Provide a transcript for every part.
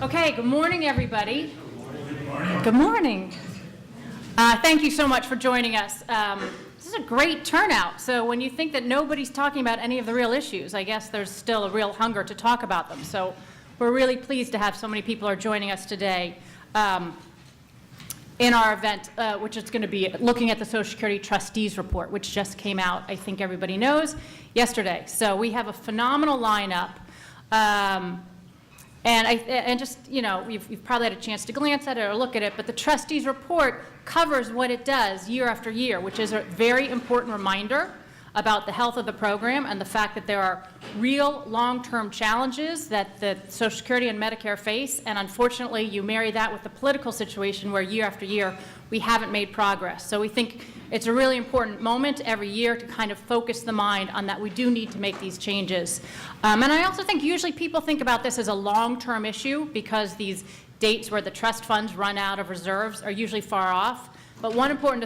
Okay, good morning, everybody. Good morning. Good morning. Thank you so much for joining us. This is a great turnout. So when you think that nobody's talking about any of the real issues, I guess there's still a real hunger to talk about them. So we're really pleased to have so many people are joining us today in our event, which is going to be looking at the Social Security Trustees report, which just came out, I think everybody knows, yesterday. So we have a phenomenal lineup. And just, you know, you've probably had a chance to glance at it or look at it, but the trustees report covers what it does year after year, which is a very important reminder about the health of the program and the fact that there are real long-term challenges that the Social Security and Medicare face, and unfortunately you marry that with the political situation where year after year we haven't made progress. So we think it's a really important moment every year to kind of focus the mind on that we do need to make these changes. And I also think usually people think about this as a long-term issue because these dates where the trust funds run out of reserves are usually far off. But one thing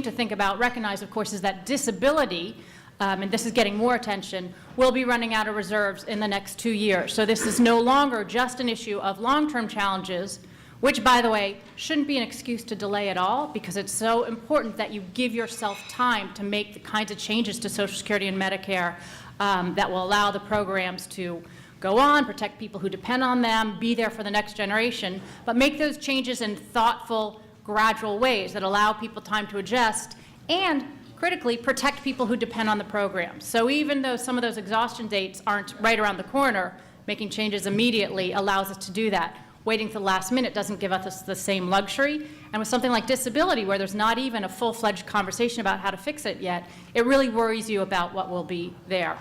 to think about, recognize, of course, is that disability, and this is getting more attention, will be running out of reserves in the next 2 years. So this is no longer just an issue of long-term challenges, which, by the way, shouldn't be an excuse to delay at all, because it's so important that you give yourself time to make the kinds of changes to Social Security and Medicare that will allow the programs to go on, protect people who depend on them, be there for the next generation, but make those changes in thoughtful, gradual ways that allow people time to adjust and, critically, protect people who depend on the program. So even though some of those exhaustion dates aren't right around the corner, making changes immediately allows us to do that. Waiting till the last minute doesn't give us the same luxury. And with something like disability, where there's not even a full-fledged conversation about how to fix it yet, it really worries you about what will be there.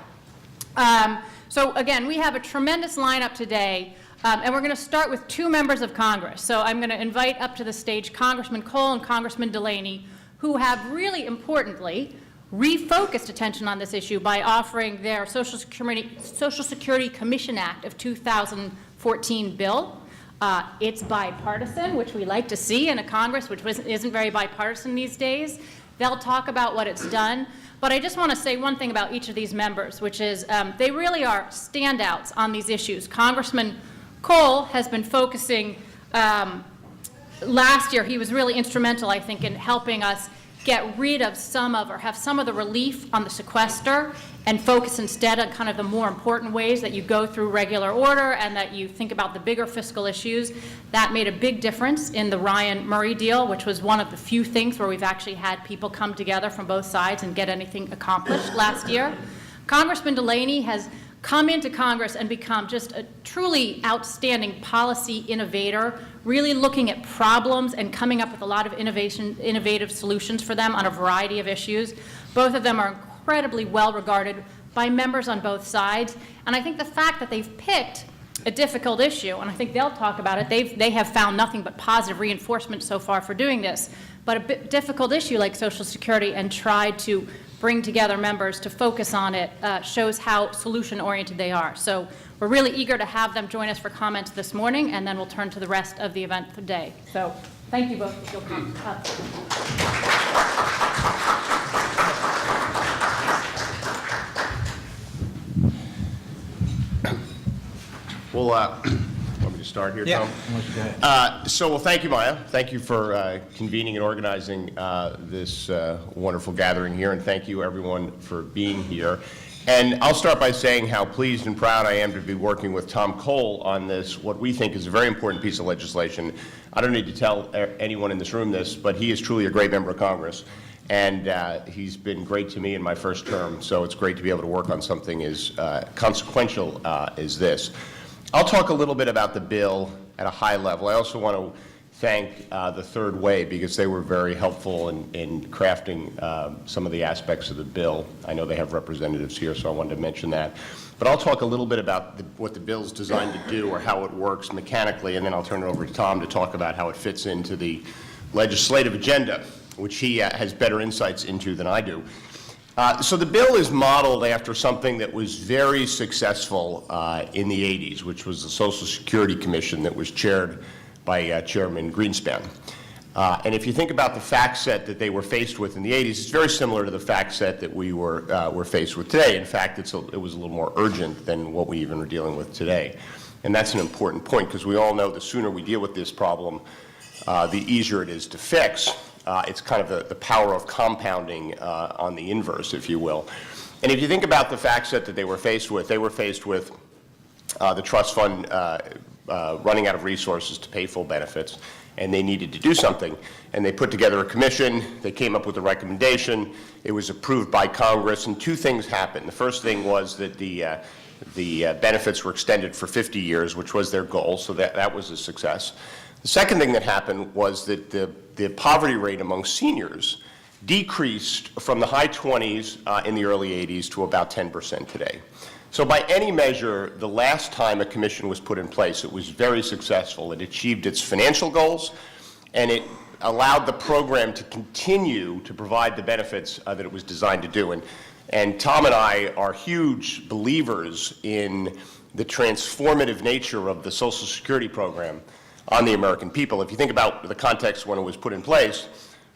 So again, we have a tremendous lineup today. And we're going to start with 2 members of Congress. So I'm going to invite up to the stage Congressman Cole and Congressman Delaney, who have really importantly refocused attention on this issue by offering their Social Security Commission Act of 2014 bill. It's bipartisan, which we like to see in a Congress which isn't very bipartisan these days. They'll talk about what it's done. But I just want to say one thing about each of these members, which is they really are standouts on these issues. Congressman Cole has been focusing, last year he was really instrumental, I think, in helping us get rid of have some of the relief on the sequester and focus instead on kind of the more important ways that you go through regular order and that you think about the bigger fiscal issues. That made a big difference in the Ryan-Murray deal, which was one of the few things where we've actually had people come together from both sides and get anything accomplished last year. Congressman Delaney has come into Congress and become just a truly outstanding policy innovator, really looking at problems and coming up with a lot of innovative solutions for them on a variety of issues. Both of them are incredibly well regarded by members on both sides. And I think the fact that they've picked a difficult issue, and I think they'll talk about it, they have found nothing but positive reinforcement so far for doing this, but a difficult issue like Social Security and tried to bring together members to focus on it shows how solution-oriented they are. So we're really eager to have them join us for comments this morning, and then we'll turn to the rest of the event today. So thank you both if you'll come up. Well, want me to start here, Tom? Well, thank you, Maya. Thank you for convening and organizing this wonderful gathering here, and thank you, everyone, for being here. And I'll start by saying how pleased and proud I am to be working with Tom Cole on this, what we think is a very important piece of legislation. I don't need to tell anyone in this room this, but he is truly a great member of Congress. And he's been great to me in my first term, so it's great to be able to work on something as consequential as this. I'll talk a little bit about the bill at a high level. I also want to thank the Third Way because they were very helpful in crafting some of the aspects of the bill. I know they have representatives here, so I wanted to mention that. But I'll talk a little bit about what the bill is designed to do or how it works mechanically, and then I'll turn it over to Tom to talk about how it fits into the legislative agenda, which he has better insights into than I do. So the bill is modeled after something that was very successful in the 80s, which was the Social Security Commission that was chaired by Chairman Greenspan. And if you think about the fact set that they were faced with in the 80s, it's very similar to the fact set that we're faced with today. In fact, it was a little more urgent than what we even are dealing with today. And that's an important point, because we all know the sooner we deal with this problem, the easier it is to fix. It's kind of the power of compounding on the inverse, if you will. And if you think about the fact set that they were faced with the trust fund running out of resources to pay full benefits, and they needed to do something. And they put together a commission. They came up with a recommendation. It was approved by Congress, and two things happened. The first thing was that the benefits were extended for 50 years, which was their goal, so that was a success. The second thing that happened was that the poverty rate among seniors decreased from the high 20s in the early 80s to about 10% today. So by any measure, the last time a commission was put in place, it was very successful. It achieved its financial goals, and it allowed the program to continue to provide the benefits that it was designed to do. And Tom and I are huge believers in the transformative nature of the Social Security program on the American people. If you think about the context when it was put in place,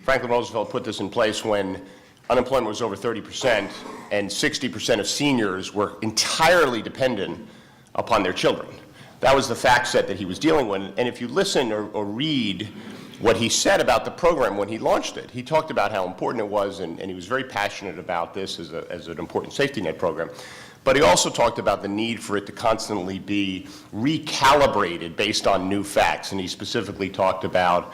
Franklin Roosevelt put this in place when unemployment was over 30%, and 60% of seniors were entirely dependent upon their children. That was the fact set that he was dealing with. And if you listen or read what he said about the program when he launched it, he talked about how important it was, and he was very passionate about this as an important safety net program. But he also talked about the need for it to constantly be recalibrated based on new facts. And he specifically talked about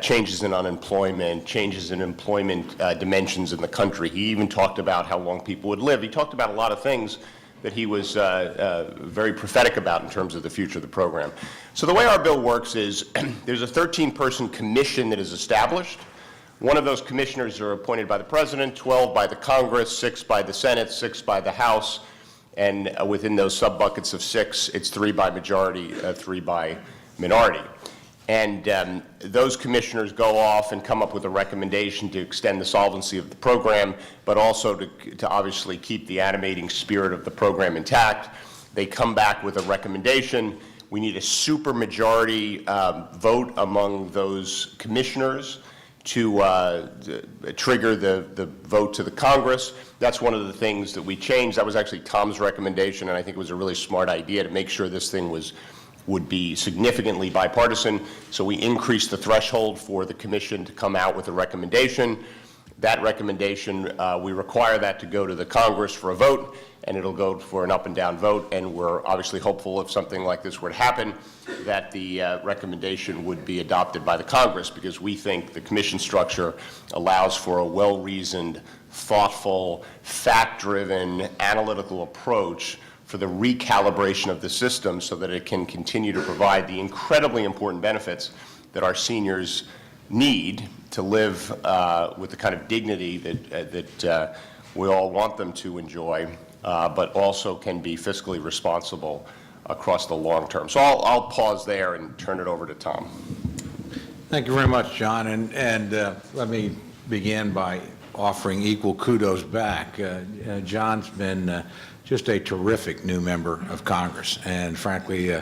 changes in unemployment, changes in employment dimensions in the country. He even talked about how long people would live. He talked about a lot of things that he was very prophetic about in terms of the future of the program. So the way our bill works is there's a 13-person commission that is established. One of those commissioners are appointed by the President, 12 by the Congress, 6 by the Senate, 6 by the House, and within those sub-buckets of 6, it's 3 by majority, 3 by minority. And those commissioners go off and come up with a recommendation to extend the solvency of the program, but also to obviously keep the animating spirit of the program intact. They come back with a recommendation. We need a supermajority vote among those commissioners to trigger the vote to the Congress. That's one of the things that we changed. That was actually Tom's recommendation, and I think it was a really smart idea to make sure this thing would be significantly bipartisan. So we increased the threshold for the commission to come out with a recommendation. That recommendation, we require that to go to the Congress for a vote, and it'll go for an up and down vote. And we're obviously hopeful if something like this were to happen, that the recommendation would be adopted by the Congress, because we think the commission structure allows for a well-reasoned, thoughtful, fact-driven, analytical approach for the recalibration of the system so that it can continue to provide the incredibly important benefits that our seniors need to live with the kind of dignity that we all want them to enjoy, but also can be fiscally responsible across the long term. So I'll pause there and turn it over to Tom. Thank you very much, John. And let me begin by offering equal kudos back. John's been just a terrific new member of Congress. And frankly,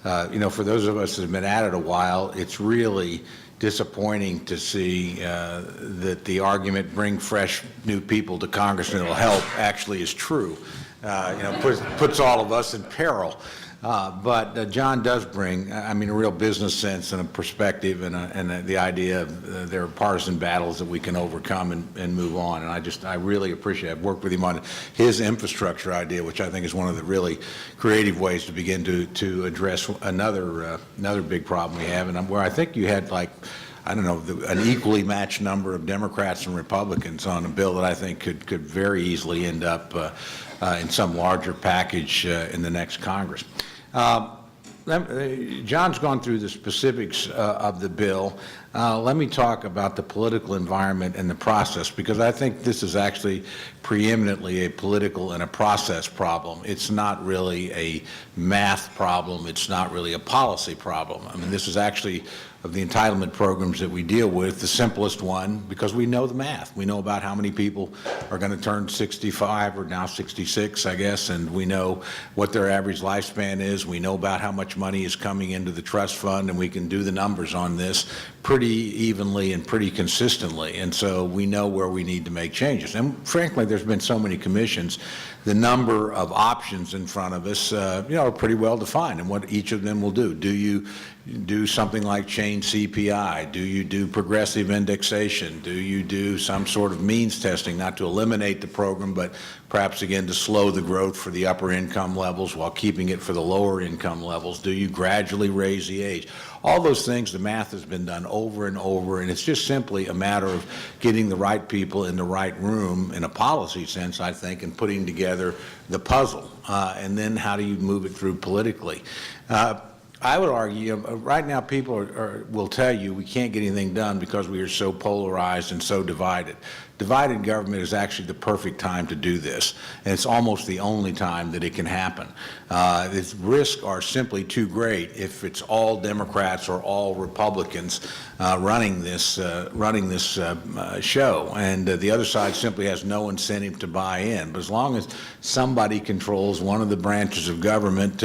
for those of us that have been at it a while, it's really disappointing to see that the argument, bring fresh new people to Congress and it'll help, actually is true. Puts all of us in peril. But John does bring, a real business sense and a perspective and the idea of there are partisan battles that we can overcome and move on. And I really appreciate it. I've worked with him on his infrastructure idea, which I think is one of the really creative ways to begin to address another big problem we have, and where I think you had an equally matched number of Democrats and Republicans on a bill that I think could very easily end up in some larger package in the next Congress. John's gone through the specifics of the bill. Let me talk about the political environment and the process, because I think this is actually preeminently a political and a process problem. It's not really a math problem. It's not really a policy problem. This is actually, of the entitlement programs that we deal with, the simplest one, because we know the math. We know about how many people are going to turn 65 or now 66, I guess, and we know what their average lifespan is. We know about how much money is coming into the trust fund, and we can do the numbers on this pretty evenly and pretty consistently. And so we know where we need to make changes. And frankly, there's been so many commissions the number of options in front of us, are pretty well defined and what each of them will do. Do you do something like change CPI? Do you do progressive indexation? Do you do some sort of means testing, not to eliminate the program, but perhaps again to slow the growth for the upper income levels while keeping it for the lower income levels? Do you gradually raise the age? All those things, the math has been done over and over, and it's just simply a matter of getting the right people in the right room in a policy sense, I think, and putting together the puzzle. And then how do you move it through politically? I would argue, right now people will tell you we can't get anything done because we are so polarized and so divided. Divided government is actually the perfect time to do this, and it's almost the only time that it can happen. The risks are simply too great if it's all Democrats or all Republicans running this show, and the other side simply has no incentive to buy in. But as long as somebody controls one of the branches of government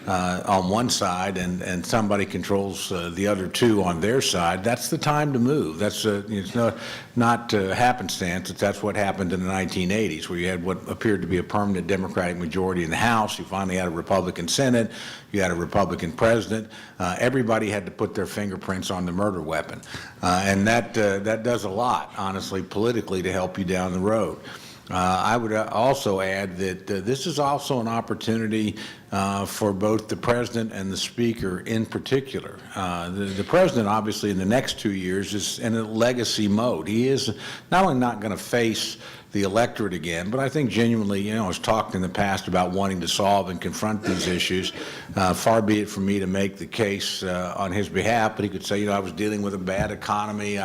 on one side and somebody controls the other two on their side, that's the time to move. That's it's not happenstance. That's what happened in the 1980s, where you had what appeared to be a permanent Democratic majority in the House. You finally had a Republican Senate. You had a Republican president. Everybody had to put their fingerprints on the murder weapon, and that does a lot, honestly, politically, to help you down the road. I would also add that this is also an opportunity for both the president and the speaker in particular. The president, obviously, in the next 2 years is in a legacy mode. He is not only not going to face the electorate again, but I think genuinely, has talked in the past about wanting to solve and confront these issues. Far be it from me to make the case on his behalf, but he could say, I was dealing with a bad economy,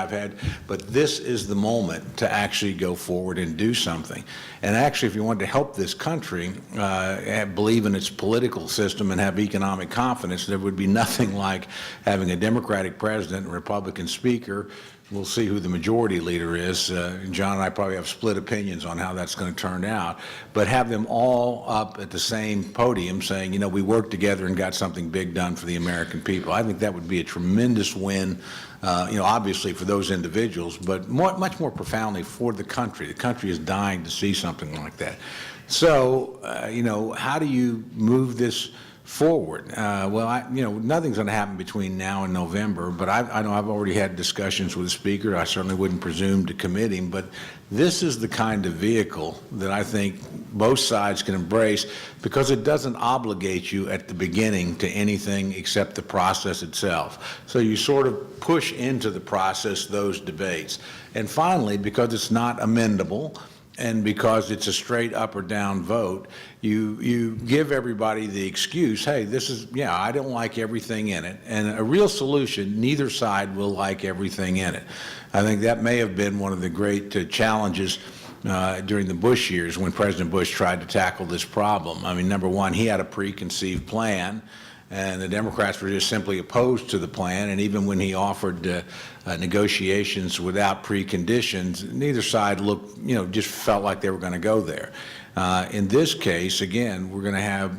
but this is the moment to actually go forward and do something. And actually, if you want to help this country believe in its political system and have economic confidence, there would be nothing like having a Democratic president and Republican speaker. We'll see who the majority leader is. John and I probably have split opinions on how that's going to turn out, but have them all up at the same podium saying, we worked together and got something big done for the American people. I think that would be a tremendous win, obviously for those individuals, but much more profoundly for the country. The country is dying to see something like that. So, how do you move this forward? Nothing's going to happen between now and November, but I know I've already had discussions with the speaker. I certainly wouldn't presume to commit him, but this is the kind of vehicle that I think both sides can embrace because it doesn't obligate you at the beginning to anything except the process itself. So you sort of push into the process those debates. And finally, because it's not amendable, and because it's a straight up or down vote, you give everybody the excuse, hey, I don't like everything in it. And a real solution, neither side will like everything in it. I think that may have been one of the great challenges during the Bush years when President Bush tried to tackle this problem. I mean, number one, he had a preconceived plan, and the Democrats were just simply opposed to the plan. And even when he offered negotiations without preconditions, neither side just felt like they were going to go there. In this case, again, we're going to have,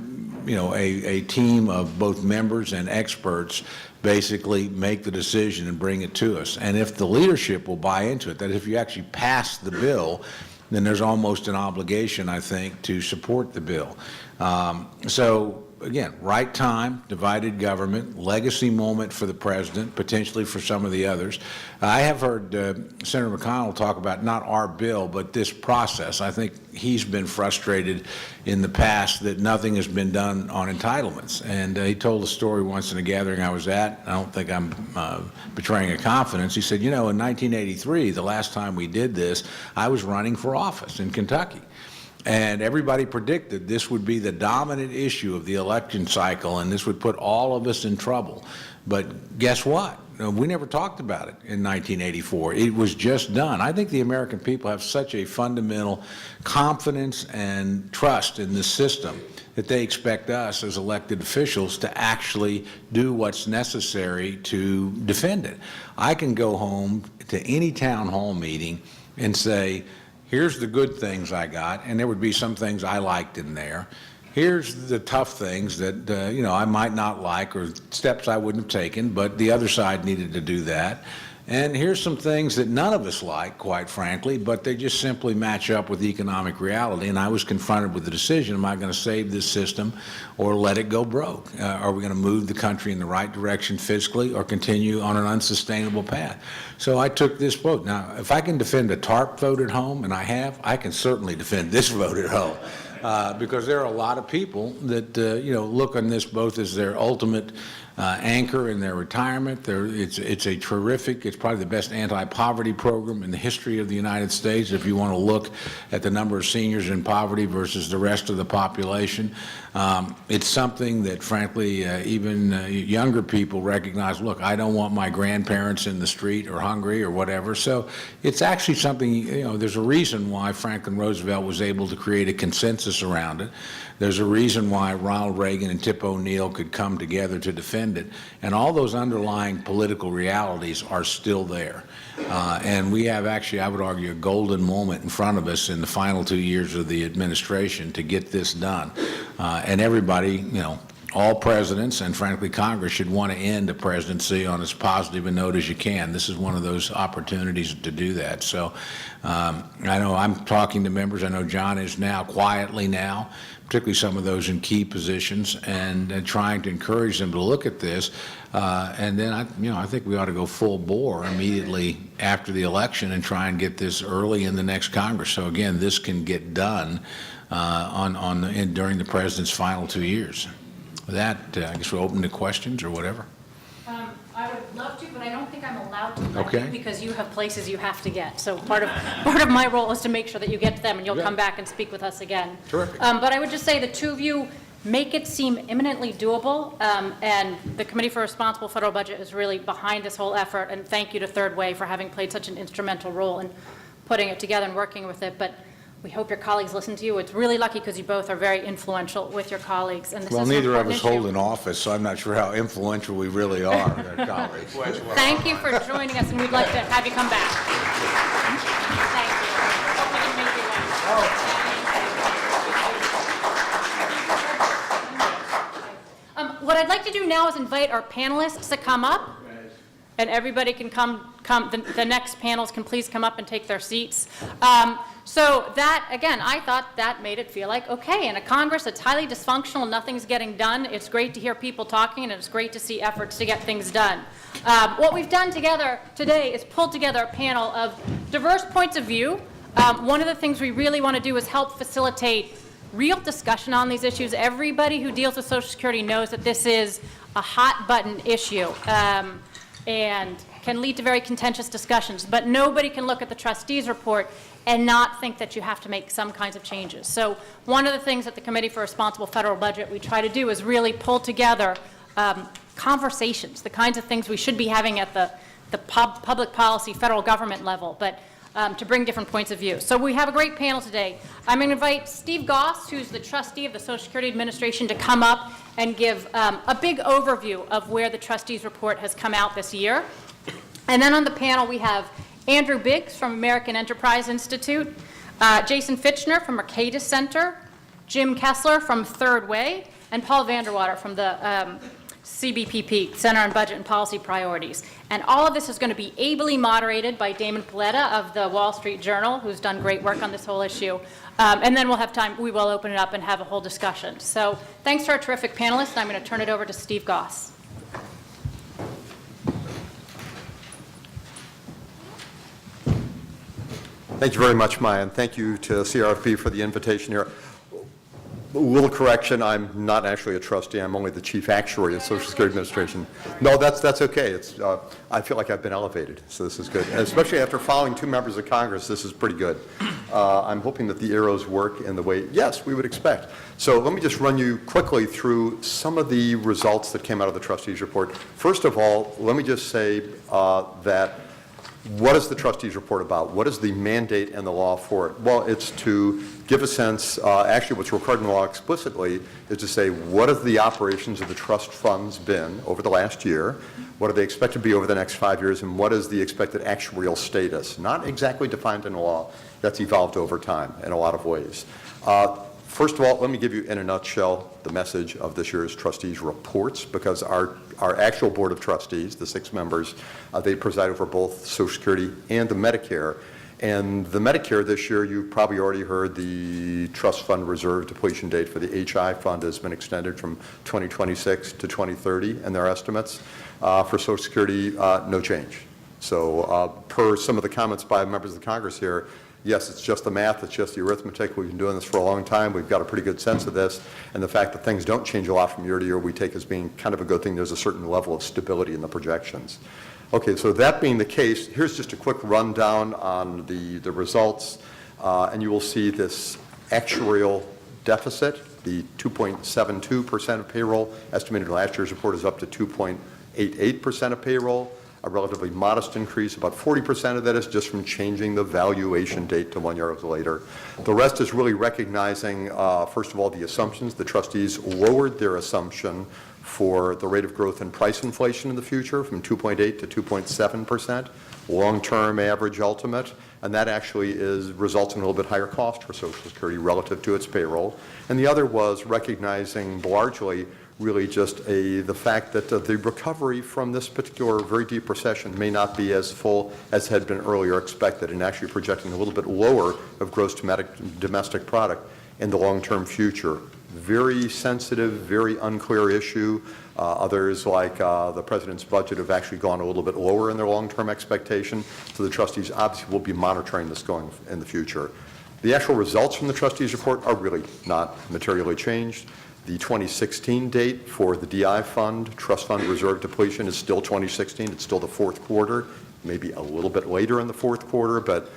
a team of both members and experts basically make the decision and bring it to us. And if the leadership will buy into it, that if you actually pass the bill, then there's almost an obligation, I think, to support the bill. Again, right time, divided government, legacy moment for the president, potentially for some of the others. I have heard Senator McConnell talk about not our bill, but this process. I think he's been frustrated in the past that nothing has been done on entitlements. And he told a story once in a gathering I was at. I don't think I'm betraying a confidence. He said, in 1983, the last time we did this, I was running for office in Kentucky. And everybody predicted this would be the dominant issue of the election cycle, and this would put all of us in trouble. But guess what? We never talked about it in 1984. It was just done. I think the American people have such a fundamental confidence and trust in this system that they expect us as elected officials to actually do what's necessary to defend it. I can go home to any town hall meeting and say, here's the good things I got, and there would be some things I liked in there. Here's the tough things that, I might not like or steps I wouldn't have taken, but the other side needed to do that. And here's some things that none of us like, quite frankly, but they just simply match up with economic reality. And I was confronted with the decision, am I going to save this system or let it go broke? Are we going to move the country in the right direction fiscally or continue on an unsustainable path? So I took this vote. Now, if I can defend a TARP vote at home, and I have, I can certainly defend this vote at home. Because there are a lot of people that, look on this both as their ultimate anchor in their retirement. It's a terrific, it's probably the best anti-poverty program in the history of the United States if you want to look at the number of seniors in poverty versus the rest of the population. It's something that, frankly, even younger people recognize, look, I don't want my grandparents in the street or hungry or whatever. So it's actually something, there's a reason why Franklin Roosevelt was able to create a consensus around it. There's a reason why Ronald Reagan and Tip O'Neill could come together to defend it. And all those underlying political realities are still there. And we have actually, I would argue, a golden moment in front of us in the final 2 years of the administration to get this done. And everybody, all presidents and, frankly, Congress should want to end a presidency on as positive a note as you can. This is one of those opportunities to do that. So I know I'm talking to members. I know John is now, quietly now, particularly some of those in key positions, and trying to encourage them to look at this. And then, I think we ought to go full bore immediately after the election and try and get this early in the next Congress. So, again, this can get done during the president's final 2 years. With that, I guess we're open to questions or whatever. I would love to, but I don't think I'm allowed to let Okay. you because you have places you have to get. So part of my role is to make sure that you get to them, and you'll come back and speak with us again. Terrific. But I would just say the two of you make it seem imminently doable, and the Committee for Responsible Federal Budget is really behind this whole effort, and thank you to Third Way for having played such an instrumental role in putting it together and working with it. But we hope your colleagues listen to you. It's really lucky because you both are very influential with your colleagues. And this Well, is an neither of important us issue. hold an office, so I'm not sure how influential we really are, our colleagues. Thank you for joining us, and we'd like to have you come back. Thank you. Hope we didn't make you wait. What I'd like to do now is invite our panelists to come up, and everybody can come. The next panels can please come up and take their seats. So that, again, I thought that made it feel like, okay, in a Congress that's highly dysfunctional, nothing's getting done, it's great to hear people talking, and it's great to see efforts to get things done. What we've done together today is pulled together a panel of diverse points of view. One of the things we really want to do is help facilitate real discussion on these issues. Everybody who deals with Social Security knows that this is a hot-button issue. And can lead to very contentious discussions, but nobody can look at the trustees report and not think that you have to make some kinds of changes. So one of the things at the Committee for Responsible Federal Budget we try to do is really pull together conversations, the kinds of things we should be having at the public policy, federal government level, but to bring different points of view. So we have a great panel today. I'm going to invite Steve Goss, who's the trustee of the Social Security Administration, to come up and give a big overview of where the trustees report has come out this year. And then on the panel we have Andrew Biggs from American Enterprise Institute, Jason Fichtner from Mercatus Center, Jim Kessler from Third Way, and Paul Vanderwater from the CBPP, Center on Budget and Policy Priorities. And all of this is going to be ably moderated by Damien Paletta of the Wall Street Journal, who's done great work on this whole issue. And then we'll have time, we will open it up and have a whole discussion. So thanks to our terrific panelists, and I'm going to turn it over to Steve Goss. Thank you very much, Maya, and thank you to CRFP for the invitation here. A little correction, I'm not actually a trustee, I'm only the chief actuary of the Social Security Administration. No, that's okay. It's, I feel like I've been elevated, so this is good. And especially after following 2 members of Congress, this is pretty good. I'm hoping that the arrows work in the way, yes, we would expect. So let me just run you quickly through some of the results that came out of the trustees report. First of all, let me just say that what is the trustees report about? What is the mandate and the law for it? Well, it's to give a sense, actually what's required in the law explicitly is to say what have the operations of the trust funds been over the last year, what do they expect to be over the next 5 years, and what is the expected actuarial status? Not exactly defined in the law, that's evolved over time in a lot of ways. First of all, let me give you in a nutshell the message of this year's trustees reports, because our actual board of trustees, the 6 members, they preside over both Social Security and the Medicare. And the Medicare this year, you've probably already heard the trust fund reserve depletion date for the HI fund has been extended from 2026 to 2030 in their estimates. For Social Security, no change. So per some of the comments by members of the Congress here, yes, it's just the math, it's just the arithmetic. We've been doing this for a long time. We've got a pretty good sense of this. And the fact that things don't change a lot from year to year, we take as being kind of a good thing. There's a certain level of stability in the projections. Okay, so that being the case, here's just a quick rundown on the results. And you will see this actuarial deficit, the 2.72% of payroll, estimated in last year's report is up to 2.88% of payroll. A relatively modest increase, about 40% of that is just from changing the valuation date to 1 year later. The rest is really recognizing, first of all, the assumptions. The trustees lowered their assumption for the rate of growth in price inflation in the future from 2.8 to 2.7%, long-term average ultimate, and that actually results in a little bit higher cost for Social Security relative to its payroll. And the other was recognizing largely really just the fact that the recovery from this particular very deep recession may not be as full as had been earlier expected, and actually projecting a little bit lower of gross domestic product in the long-term future. Very sensitive, very unclear issue. Others, like the President's budget, have actually gone a little bit lower in their long-term expectation, so the trustees obviously will be monitoring this going in the future. The actual results from the trustees' report are really not materially changed. The 2016 date for the DI fund, trust fund reserve depletion, is still 2016. It's still the fourth quarter, maybe a little bit later in the fourth quarter, but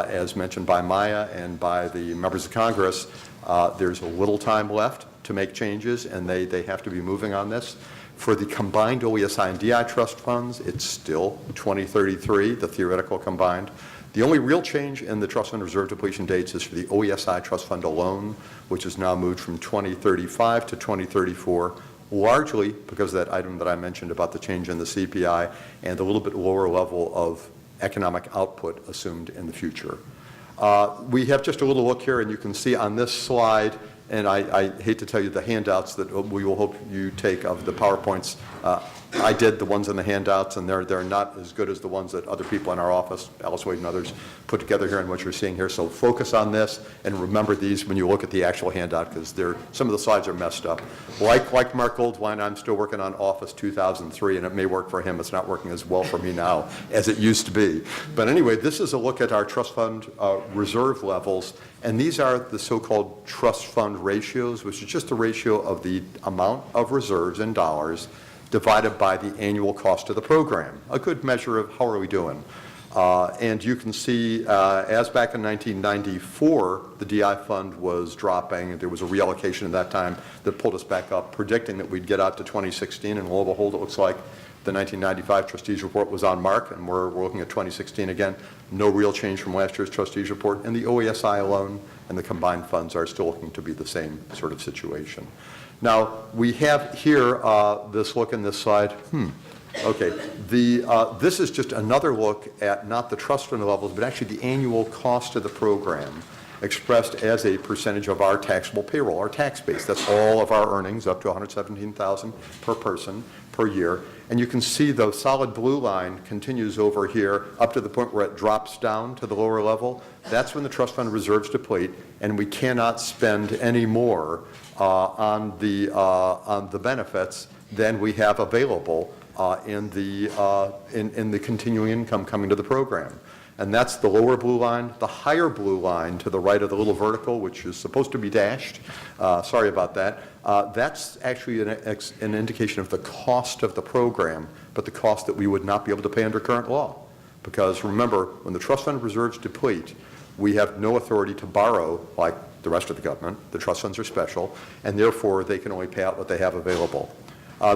as mentioned by Maya and by the members of Congress, there's a little time left to make changes, and they have to be moving on this. For the combined OESI and DI trust funds, it's still 2033, the theoretical combined. The only real change in the trust fund reserve depletion dates is for the OESI trust fund alone, which is now moved from 2035 to 2034, largely because of that item that I mentioned about the change in the CPI and a little bit lower level of economic output assumed in the future. We have just a little look here, and you can see on this slide, and I hate to tell you the handouts that we will hope you take of the PowerPoints. I did the ones in the handouts, and they're not as good as the ones that other people in our office, Alice Wade and others, put together here and what you're seeing here. So focus on this and remember these when you look at the actual handout, because some of the slides are messed up. Like Mark Goldwine, I'm still working on Office 2003, and it may work for him. It's not working as well for me now as it used to be. But anyway, this is a look at our trust fund reserve levels, and these are the so-called trust fund ratios, which is just the ratio of the amount of reserves in dollars divided by the annual cost of the program, a good measure of how are we doing. And you can see, as back in 1994, the DI fund was dropping. There was a reallocation at that time that pulled us back up, predicting that we'd get out to 2016, and lo and behold, it looks like the 1995 trustees report was on mark, and we're looking at 2016 again. No real change from last year's trustees report, and the OESI alone and the combined funds are still looking to be the same sort of situation. Now, we have here this look in this slide. Okay, this is just another look at not the trust fund levels, but actually the annual cost of the program expressed as a percentage of our taxable payroll, our tax base. That's all of our earnings, up to $117,000 per person per year. And you can see the solid blue line continues over here up to the point where it drops down to the lower level. That's when the trust fund reserves deplete, and we cannot spend any more on the benefits than we have available in the continuing income coming to the program. And that's the lower blue line. The higher blue line to the right of the little vertical, which is supposed to be dashed, sorry about that, that's actually an indication of the cost of the program, but the cost that we would not be able to pay under current law. Because remember, when the trust fund reserves deplete, we have no authority to borrow like the rest of the government. The trust funds are special, and therefore they can only pay out what they have available.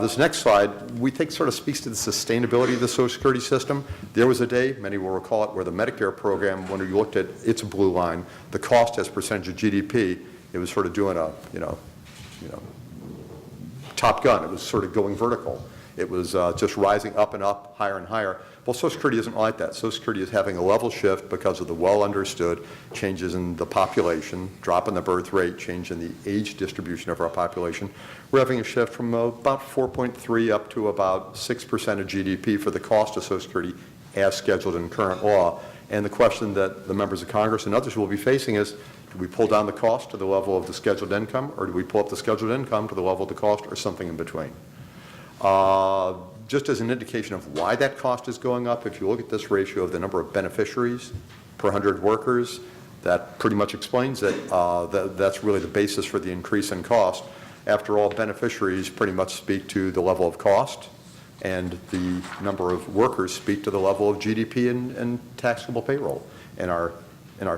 This next slide, we think sort of speaks to the sustainability of the Social Security system. There was a day, many will recall it, where the Medicare program, when we looked at its blue line, the cost as percentage of GDP, it was sort of doing a, Top Gun. It was sort of going vertical. It was just rising up and up, higher and higher. Well, Social Security isn't like that. Social Security is having a level shift because of the well-understood changes in the population, drop in the birth rate, change in the age distribution of our population. We're having a shift from about 4.3 up to about 6% of GDP for the cost of Social Security as scheduled in current law. And the question that the members of Congress and others will be facing is, do we pull down the cost to the level of the scheduled income, or do we pull up the scheduled income to the level of the cost, or something in between? Just as an indication of why that cost is going up, if you look at this ratio of the number of beneficiaries per 100 workers, that pretty much explains it. That's really the basis for the increase in cost. After all, beneficiaries pretty much speak to the level of cost, and the number of workers speak to the level of GDP and taxable payroll in our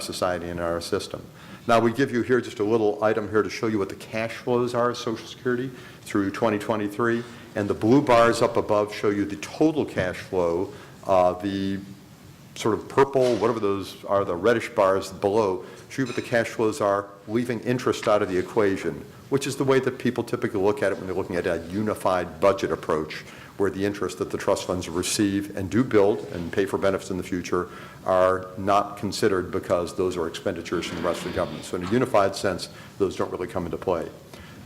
society and in our system. Now, we give you here just a little item here to show you what the cash flows are of Social Security through 2023. And the blue bars up above show you the total cash flow. The sort of purple, whatever those are, the reddish bars below, show you what the cash flows are, leaving interest out of the equation, which is the way that people typically look at it when they're looking at a unified budget approach, where the interest that the trust funds receive and do build and pay for benefits in the future are not considered because those are expenditures from the rest of the government. So in a unified sense, those don't really come into play.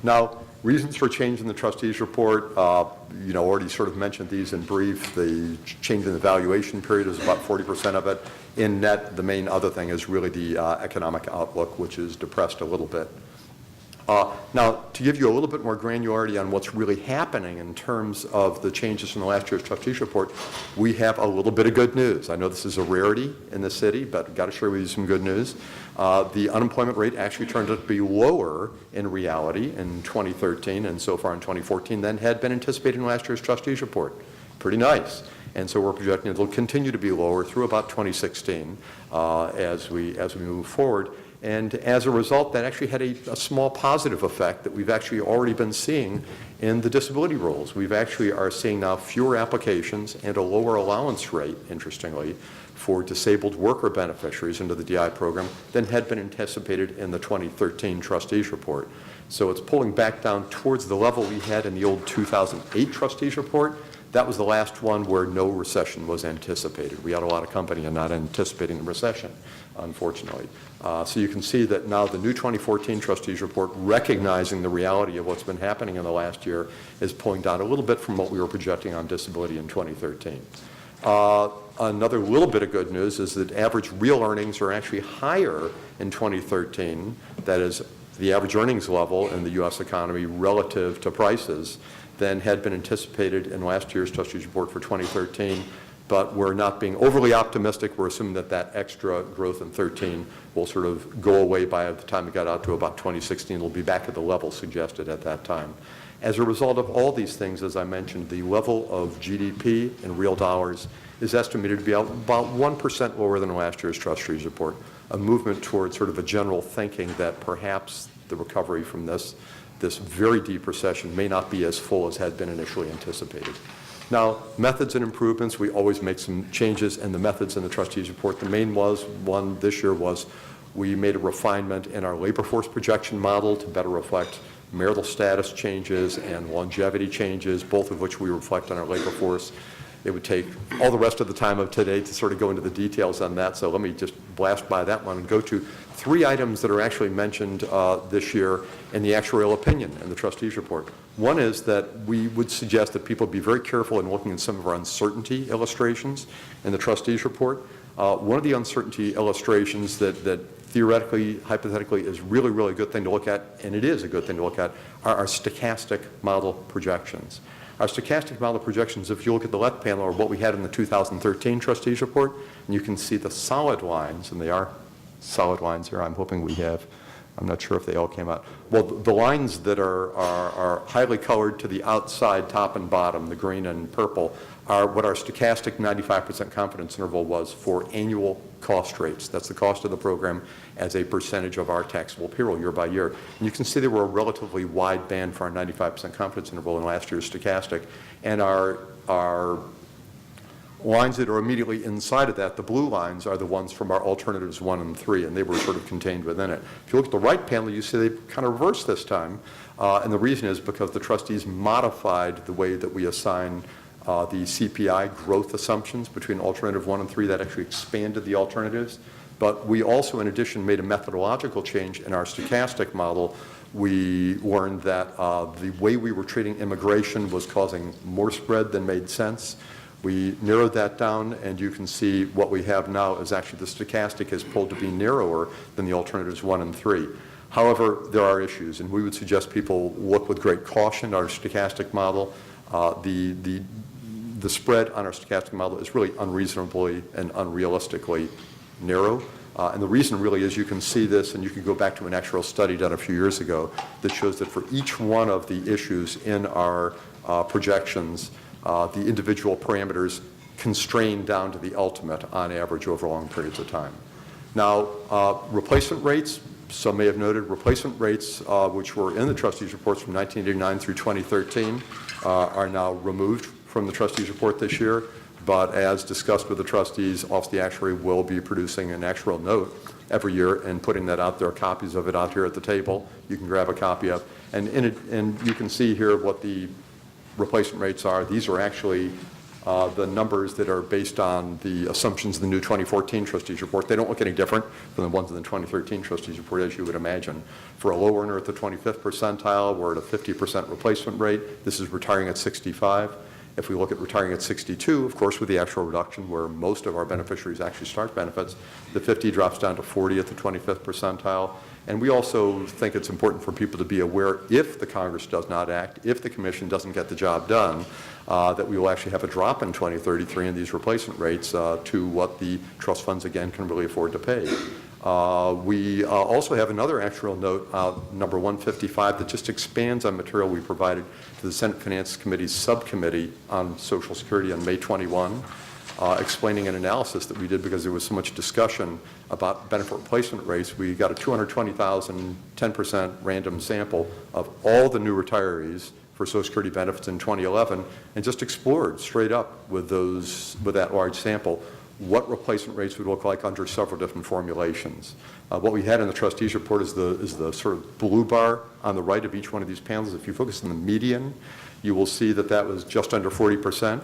Now, reasons for change in the trustees report, already sort of mentioned these in brief. The change in the valuation period is about 40% of it. In net, the main other thing is really the economic outlook, which is depressed a little bit. Now, to give you a little bit more granularity on what's really happening in terms of the changes from the last year's trustees report, we have a little bit of good news. I know this is a rarity in the city, but I've got to share with you some good news. The unemployment rate actually turned out to be lower in reality in 2013 and so far in 2014 than had been anticipated in last year's trustees report. Pretty nice. And so we're projecting it will continue to be lower through about 2016 as we move forward. And as a result, that actually had a small positive effect that we've actually already been seeing in the disability rolls. We've actually are seeing now fewer applications and a lower allowance rate, interestingly, for disabled worker beneficiaries into the DI program than had been anticipated in the 2013 trustees report. So it's pulling back down towards the level we had in the old 2008 trustees report. That was the last one where no recession was anticipated. We had a lot of company and not anticipating the recession, unfortunately. So you can see that now the new 2014 trustees report, recognizing the reality of what's been happening in the last year, is pulling down a little bit from what we were projecting on disability in 2013. Another little bit of good news is that average real earnings are actually higher in 2013. That is, the average earnings level in the U.S. economy relative to prices than had been anticipated in last year's trustees report for 2013. But we're not being overly optimistic. We're assuming that that extra growth in 13 will sort of go away by the time we got out to about 2016. It'll be back at the level suggested at that time. As a result of all these things, as I mentioned, the level of GDP in real dollars is estimated to be about 1% lower than last year's trustees report, a movement towards sort of a general thinking that perhaps the recovery from this very deep recession may not be as full as had been initially anticipated. Now, methods and improvements, we always make some changes in the methods in the trustees report. The main one this year was we made a refinement in our labor force projection model to better reflect marital status changes and longevity changes, both of which we reflect on our labor force. It would take all the rest of the time of today to sort of go into the details on that, so let me just blast by that one and go to three items that are actually mentioned this year in the actuarial opinion in the trustees report. One is that we would suggest that people be very careful in looking at some of our uncertainty illustrations in the trustees report. One of the uncertainty illustrations that theoretically, hypothetically, is really, really a good thing to look at, and it is a good thing to look at, are our stochastic model projections. Our stochastic model projections, if you look at the left panel, are what we had in the 2013 trustees report, and you can see the solid lines, and they are solid lines here. I'm hoping we have, I'm not sure if they all came out. Well, the lines that are highly colored to the outside, top and bottom, the green and purple, are what our stochastic 95% confidence interval was for annual cost rates. That's the cost of the program as a percentage of our taxable payroll year by year. And you can see there were a relatively wide band for our 95% confidence interval in last year's stochastic. And our lines that are immediately inside of that, the blue lines, are the ones from our alternatives 1 and 3, and they were sort of contained within it. If you look at the right panel, you see they kind of reversed this time, and the reason is because the trustees modified the way that we assign the CPI growth assumptions between alternative 1 and 3. That actually expanded the alternatives. But we also, in addition, made a methodological change in our stochastic model. We learned that the way we were treating immigration was causing more spread than made sense. We narrowed that down, and you can see what we have now is actually the stochastic is pulled to be narrower than the alternatives 1 and 3. However, there are issues, and we would suggest people look with great caution at our stochastic model. The spread on our stochastic model is really unreasonably and unrealistically narrow. And the reason really is you can see this, and you can go back to an actual study done a few years ago that shows that for each one of the issues in our projections, the individual parameters constrain down to the ultimate on average over long periods of time. Now, replacement rates, some may have noted, replacement rates which were in the trustees' reports from 1989 through 2013 are now removed from the trustees' report this year. But as discussed with the trustees, Office of the Actuary will be producing an actuarial note every year and putting that out there, copies of it out here at the table. You can grab a copy of. And you can see here what the replacement rates are. These are actually the numbers that are based on the assumptions of the new 2014 trustees report. They don't look any different from the ones in the 2013 trustees report, as you would imagine. For a low earner at the 25th percentile, we're at a 50% replacement rate. This is retiring at 65. If we look at retiring at 62, of course, with the actual reduction where most of our beneficiaries actually start benefits, the 50 drops down to 40 at the 25th percentile. And we also think it's important for people to be aware, if the Congress does not act, if the Commission doesn't get the job done, that we will actually have a drop in 2033 in these replacement rates to what the trust funds, again, can really afford to pay. We also have another actuarial note, number 155, that just expands on material we provided to the Senate Finance Committee's subcommittee on Social Security on May 21, explaining an analysis that we did because there was so much discussion about benefit replacement rates. We got a 220,000, 10% random sample of all the new retirees for Social Security benefits in 2011 and just explored straight up with that large sample what replacement rates would look like under several different formulations. What we had in the trustees report is the sort of blue bar on the right of each one of these panels. If you focus on the median, you will see that that was just under 40%.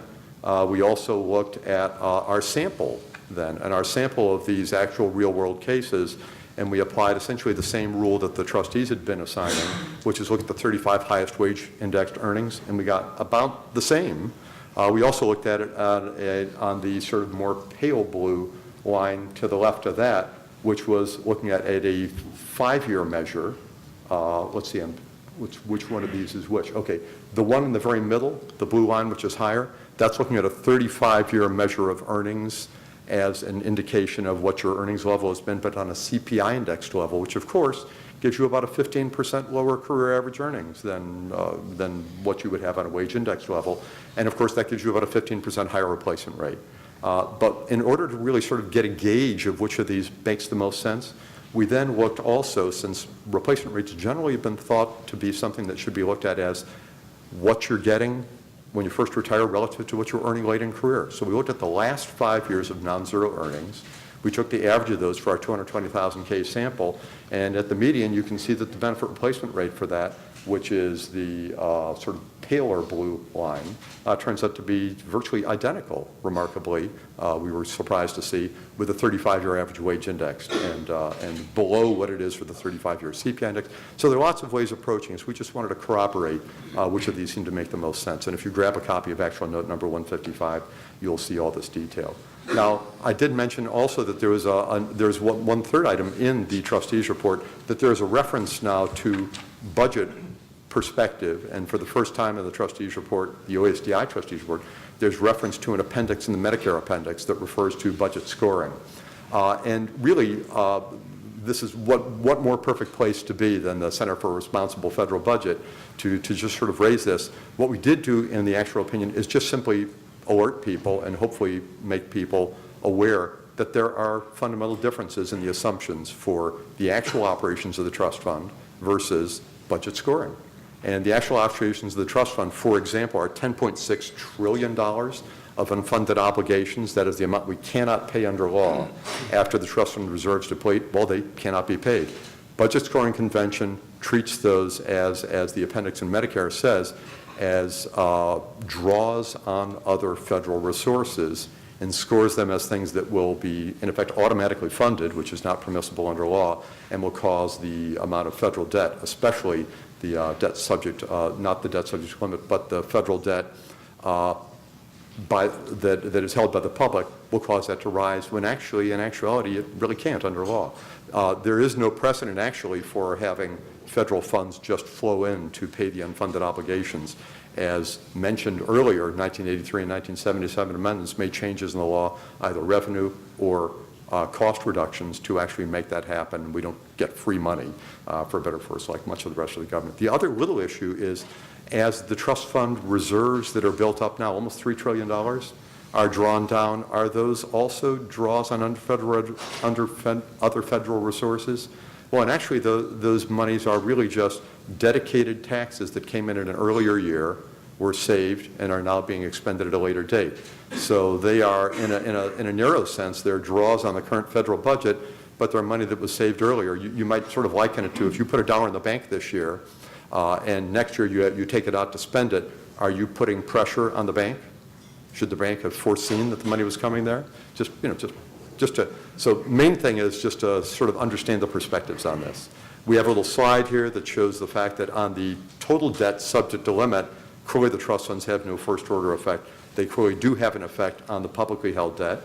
We also looked at our sample then, and our sample of these actual real-world cases, and we applied essentially the same rule that the trustees had been assigning, which is look at the 35 highest wage indexed earnings, and we got about the same. We also looked at it on the sort of more pale blue line to the left of that, which was looking at a 5-year measure. Let's see, which one of these is which? Okay, the one in the very middle, the blue line, which is higher, that's looking at a 35-year measure of earnings as an indication of what your earnings level has been, but on a CPI indexed level, which of course gives you about a 15% lower career average earnings than what you would have on a wage index level. And of course that gives you about a 15% higher replacement rate. But in order to really sort of get a gauge of which of these makes the most sense, we then looked also, since replacement rates generally have been thought to be something that should be looked at as what you're getting when you first retire relative to what you're earning late in career. So we looked at the last 5 years of non-zero earnings. We took the average of those for our 220,000 case sample, and at the median you can see that the benefit replacement rate for that, which is the sort of paler blue line, turns out to be virtually identical, remarkably. We were surprised to see, with the 35-year average wage index and below what it is for the 35-year CPI index. So there are lots of ways of approaching this. We just wanted to corroborate which of these seem to make the most sense. And if you grab a copy of actual note number 155, you'll see all this detail. Now, I did mention also that there's one third item in the trustees report, that there's a reference now to budget perspective, and for the first time in the trustees report, the OSDI trustees report, there's reference to an appendix in the Medicare appendix that refers to budget scoring. And really, this is what more perfect place to be than the Center for a Responsible Federal Budget to just sort of raise this. What we did do in the actual opinion is just simply alert people and hopefully make people aware that there are fundamental differences in the assumptions for the actual operations of the trust fund versus budget scoring. And the actual operations of the trust fund, for example, are $10.6 trillion of of unfunded obligations, that is the amount we cannot pay under law after the trust fund reserves deplete, well, they cannot be paid. Budget scoring convention treats those as the appendix in Medicare says, as draws on other federal resources and scores them as things that will be, in effect, automatically funded, which is not permissible under law, and will cause the amount of federal debt, especially the debt subject, not the debt subject to limit, but the federal debt that is held by the public, will cause that to rise when actually, in actuality, it really can't under law. There is no precedent, actually, for having federal funds just flow in to pay the unfunded obligations. As mentioned earlier, 1983 and 1977 amendments made changes in the law, either revenue or cost reductions to actually make that happen. We don't get free money, for better or for worse, like much of the rest of the government. The other little issue is, as the trust fund reserves that are built up now, almost $3 trillion, are drawn down, are those also draws on other federal resources? Well, and actually those monies are really just dedicated taxes that came in an earlier year, were saved, and are now being expended at a later date. So they are, in a narrow sense, they're draws on the current federal budget, but they're money that was saved earlier. You might sort of liken it to, if you put $1 in the bank this year, and next year you take it out to spend it, are you putting pressure on the bank? Should the bank have foreseen that the money was coming there? So main thing is just to sort of understand the perspectives on this. We have a little slide here that shows the fact that on the total debt subject to limit, clearly the trust funds have no first order effect. They clearly do have an effect on the publicly held debt.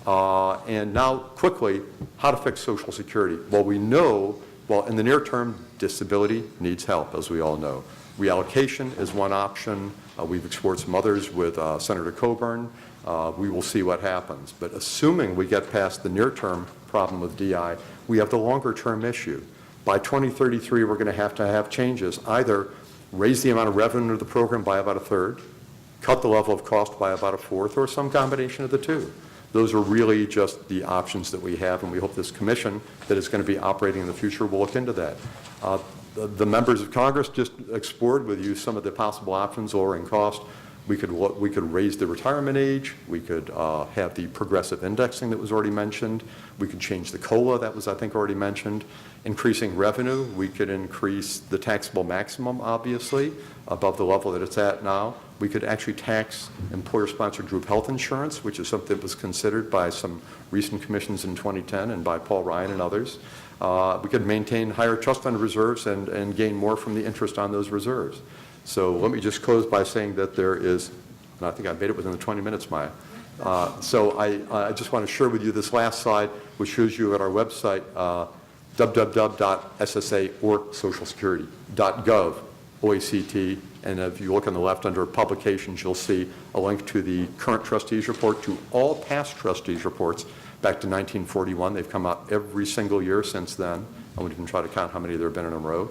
And now, quickly, how to fix Social Security. Well, we know, in the near term, disability needs help, as we all know. Reallocation is one option. We've explored some others with Senator Coburn. We will see what happens. But assuming we get past the near-term problem with DI, we have the longer-term issue. By 2033, we're going to have changes. Either raise the amount of revenue of the program by about a third, cut the level of cost by about a fourth, or some combination of the two. Those are really just the options that we have, and we hope this commission that is going to be operating in the future will look into that. The members of Congress just explored with you some of the possible options, lowering cost. We could raise the retirement age. We could have the progressive indexing that was already mentioned. We could change the COLA that was, I think, already mentioned. Increasing revenue, we could increase the taxable maximum, obviously, above the level that it's at now. We could actually tax employer-sponsored group health insurance, which is something that was considered by some recent commissions in 2010 and by Paul Ryan and others. We could maintain higher trust fund reserves and gain more from the interest on those reserves. So let me just close by saying that there is, and I think I made it within the 20 minutes, Maya. So I just want to share with you this last slide, which shows you at our website, www.ssa.org/socialsecurity.gov, OACT, and if you look on the left under publications, you'll see a link to the current trustees report, to all past trustees reports back to 1941. They've come out every single year since then. And we can try to count how many there have been in a row,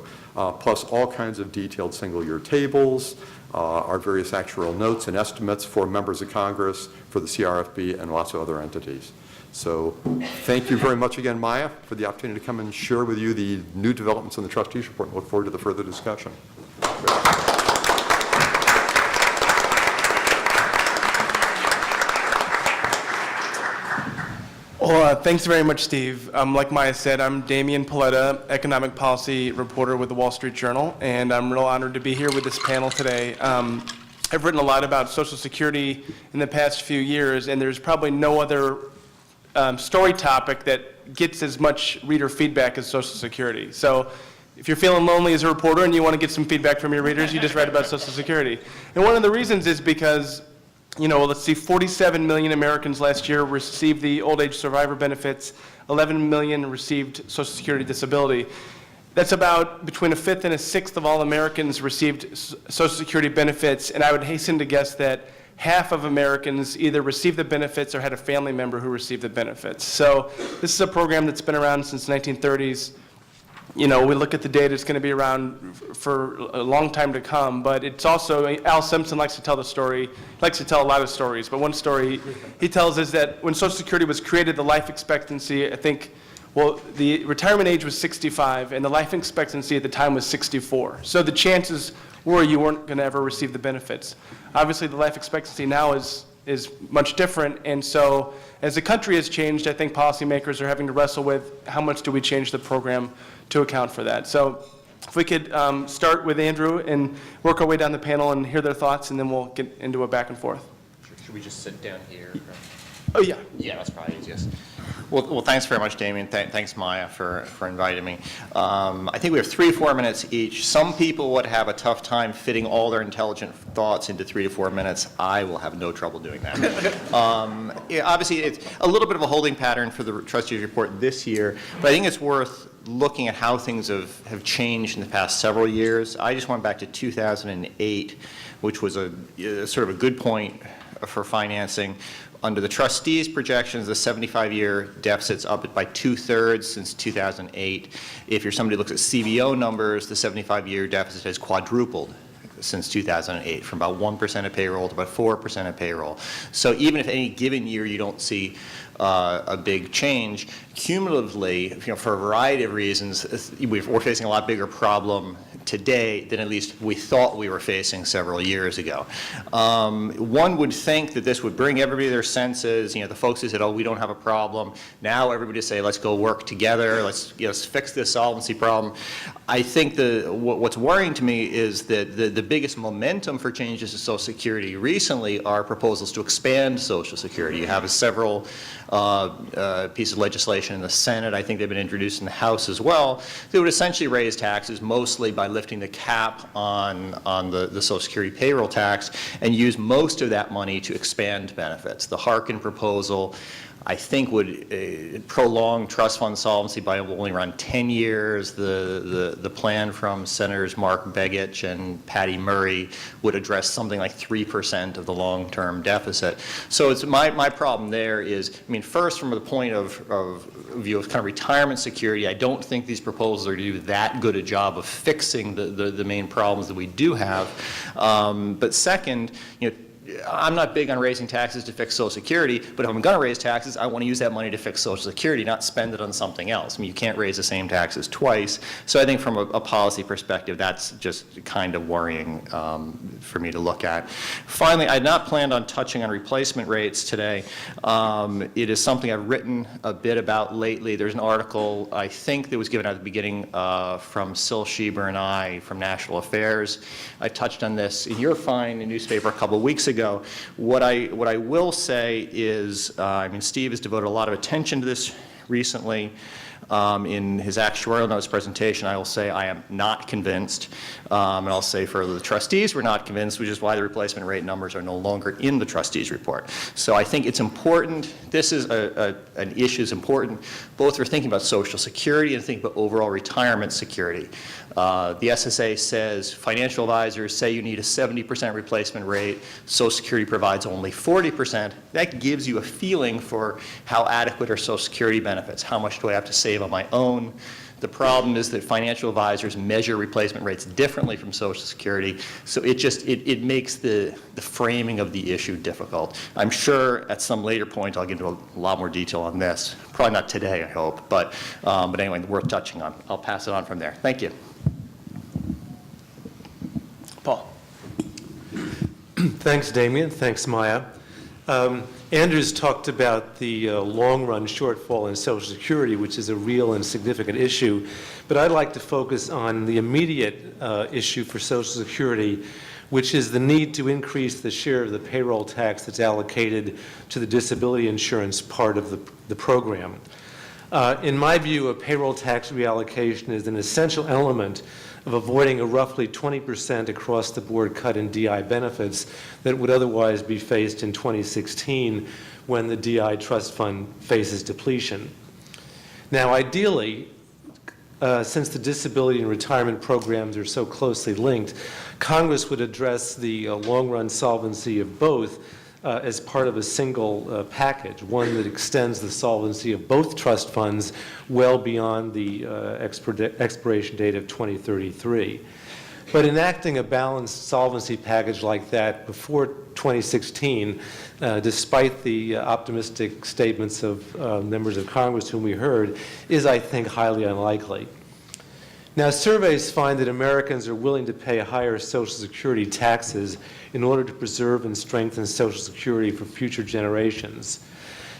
plus all kinds of detailed single-year tables, our various actuarial notes and estimates for members of Congress, for the CRFB, and lots of other entities. So thank you very much again, Maya, for the opportunity to come and share with you the new developments in the trustees report. Look forward to the further discussion. Well, thanks very much, Steve. Like Maya said, I'm Damien, Paletta, economic policy reporter with the Wall Street Journal, and I'm real honored to be here with this panel today. I've written a lot about Social Security in the past few years, and there's probably no other story topic that gets as much reader feedback as Social Security. So if you're feeling lonely as a reporter and you want to get some feedback from your readers, you just write about Social Security. And one of the reasons is because, let's see, 47 million Americans last year received the old age survivor benefits, 11 million received Social Security disability. That's about between a fifth and a sixth of all Americans received Social Security benefits, and I would hasten to guess that half of Americans either received the benefits or had a family member who received the benefits. So this is a program that's been around since the 1930s. We look at the data, it's going to be around for a long time to come, but it's also, Al Simpson likes to tell the story, likes to tell a lot of stories, but one story he tells is that when Social Security was created, the life expectancy, the retirement age was 65, and the life expectancy at the time was 64. So the chances were you weren't going to ever receive the benefits. Obviously, the life expectancy now is is much different. And so as the country has changed, I think policymakers are having to wrestle with how much do we change the program to account for that. So if we could start with Andrew and work our way down the panel and hear their thoughts, and then we'll get into a back and forth. Should we just sit down here? Oh, yeah. Yeah, that's probably easiest. Well, thanks very much, Damien. Thanks, Maya, for inviting me. I think we have 3 to 4 minutes each. Some people would have a tough time fitting all their intelligent thoughts into 3 to 4 minutes. I will have no trouble doing that. Yeah, obviously, it's a little bit of a holding pattern for the trustees report this year, but I think it's worth looking at how things have changed in the past several years. I just went back to 2008, which was a sort of a good point for financing. Under the trustees' projections, the 75-year deficit's up by 2/3 since 2008. If you're somebody who looks at CBO numbers, the 75-year deficit has quadrupled since 2008, from about 1% of payroll to about 4% of payroll. So even if any given year you don't see a big change, cumulatively, for a variety of reasons, we're facing a lot bigger problem today than at least we thought we were facing several years ago. One would think that this would bring everybody to their senses. The folks who said, oh, we don't have a problem. Now everybody say, let's go work together. Let's fix this solvency problem. I think what's worrying to me is that the biggest momentum for changes to Social Security recently are proposals to expand Social Security. You have several pieces of legislation in the Senate. I think they've been introduced in the House as well. They would essentially raise taxes mostly by lifting the cap on the Social Security payroll tax and use most of that money to expand benefits. The Harkin proposal, I think, would prolong trust fund solvency by only around 10 years. The plan from Senators Mark Begich and Patty Murray would address something like 3% of the long-term deficit. So it's my problem there is, first, from the point of view of kind of retirement security, I don't think these proposals are to do that good a job of fixing the main problems that we do have. But second, I'm not big on raising taxes to fix Social Security, but if I'm going to raise taxes, I want to use that money to fix Social Security, not spend it on something else. You can't raise the same taxes twice. So I think from a policy perspective, that's just kind of worrying for me to look at. Finally, I had not planned on touching on replacement rates today. It is something I've written a bit about lately. There's an article, I think, that was given at the beginning from Sil Schieber and I from National Affairs. I touched on this in your fine newspaper a couple of weeks ago. What I will say is, Steve has devoted a lot of attention to this recently. In his actuarial notes presentation, I will say I am not convinced, and I'll say for the trustees we're not convinced, which is why the replacement rate numbers are no longer in the trustees report. So I think it's important, this is an issue that's important, both for thinking about Social Security and thinking about overall retirement security. The SSA says financial advisors say you need a 70% replacement rate. Social Security provides only 40%. That gives you a feeling for how adequate are Social Security benefits. How much do I have to save on my own? The problem is that financial advisors measure replacement rates differently from Social Security, so it makes the framing of the issue difficult. I'm sure at some later point I'll get into a lot more detail on this. Probably not today, I hope, but anyway, worth touching on. I'll pass it on from there. Thank you. Paul. Thanks, Damien. Thanks, Maya. Andrew's talked about the long-run shortfall in Social Security, which is a real and significant issue, but I'd like to focus on the immediate issue for Social Security, which is the need to increase the share of the payroll tax that's allocated to the disability insurance part of the program. In my view, a payroll tax reallocation is an essential element of avoiding a roughly 20% across-the-board cut in DI benefits that would otherwise be faced in 2016 when the DI trust fund faces depletion. Now, ideally, since the disability and retirement programs are so closely linked, Congress would address the long-run solvency of both as part of a single package, one that extends the solvency of both trust funds well beyond the expiration date of 2033. But enacting a balanced solvency package like that before 2016, despite the optimistic statements of members of Congress whom we heard, is, I think, highly unlikely. Now, surveys find that Americans are willing to pay higher Social Security taxes in order to preserve and strengthen Social Security for future generations.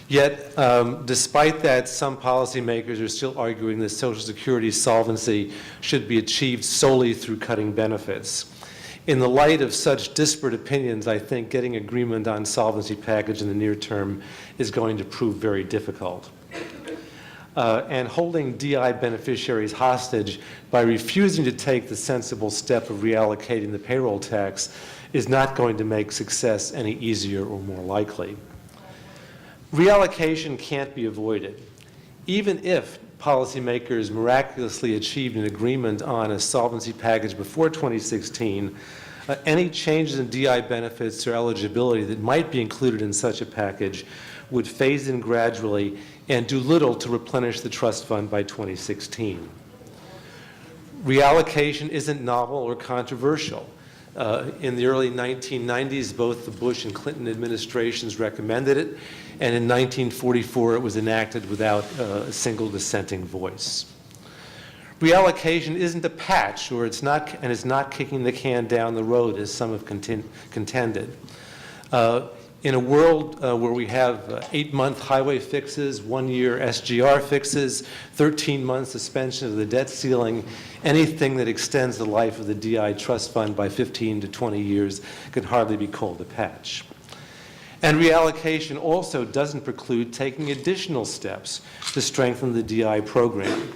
Yet, despite that, some policymakers are still arguing that Social Security solvency should be achieved solely through cutting benefits. In the light of such disparate opinions, I think getting agreement on solvency package in the near term is going to prove very difficult. And holding DI beneficiaries hostage by refusing to take the sensible step of reallocating the payroll tax is not going to make success any easier or more likely. Reallocation can't be avoided. Even if policymakers miraculously achieved an agreement on a solvency package before 2016, any changes in DI benefits or eligibility that might be included in such a package would phase in gradually and do little to replenish the trust fund by 2016. Reallocation isn't novel or controversial. In the early 1990s, both the Bush and Clinton administrations recommended it, and in 1944 it was enacted without a single dissenting voice. Reallocation isn't a patch, or it's not kicking the can down the road, as some have contended. In a world where we have 8-month highway fixes, 1-year SGR fixes, 13-month suspension of the debt ceiling, anything that extends the life of the DI trust fund by 15 to 20 years can hardly be called a patch. And reallocation also doesn't preclude taking additional steps to strengthen the DI program,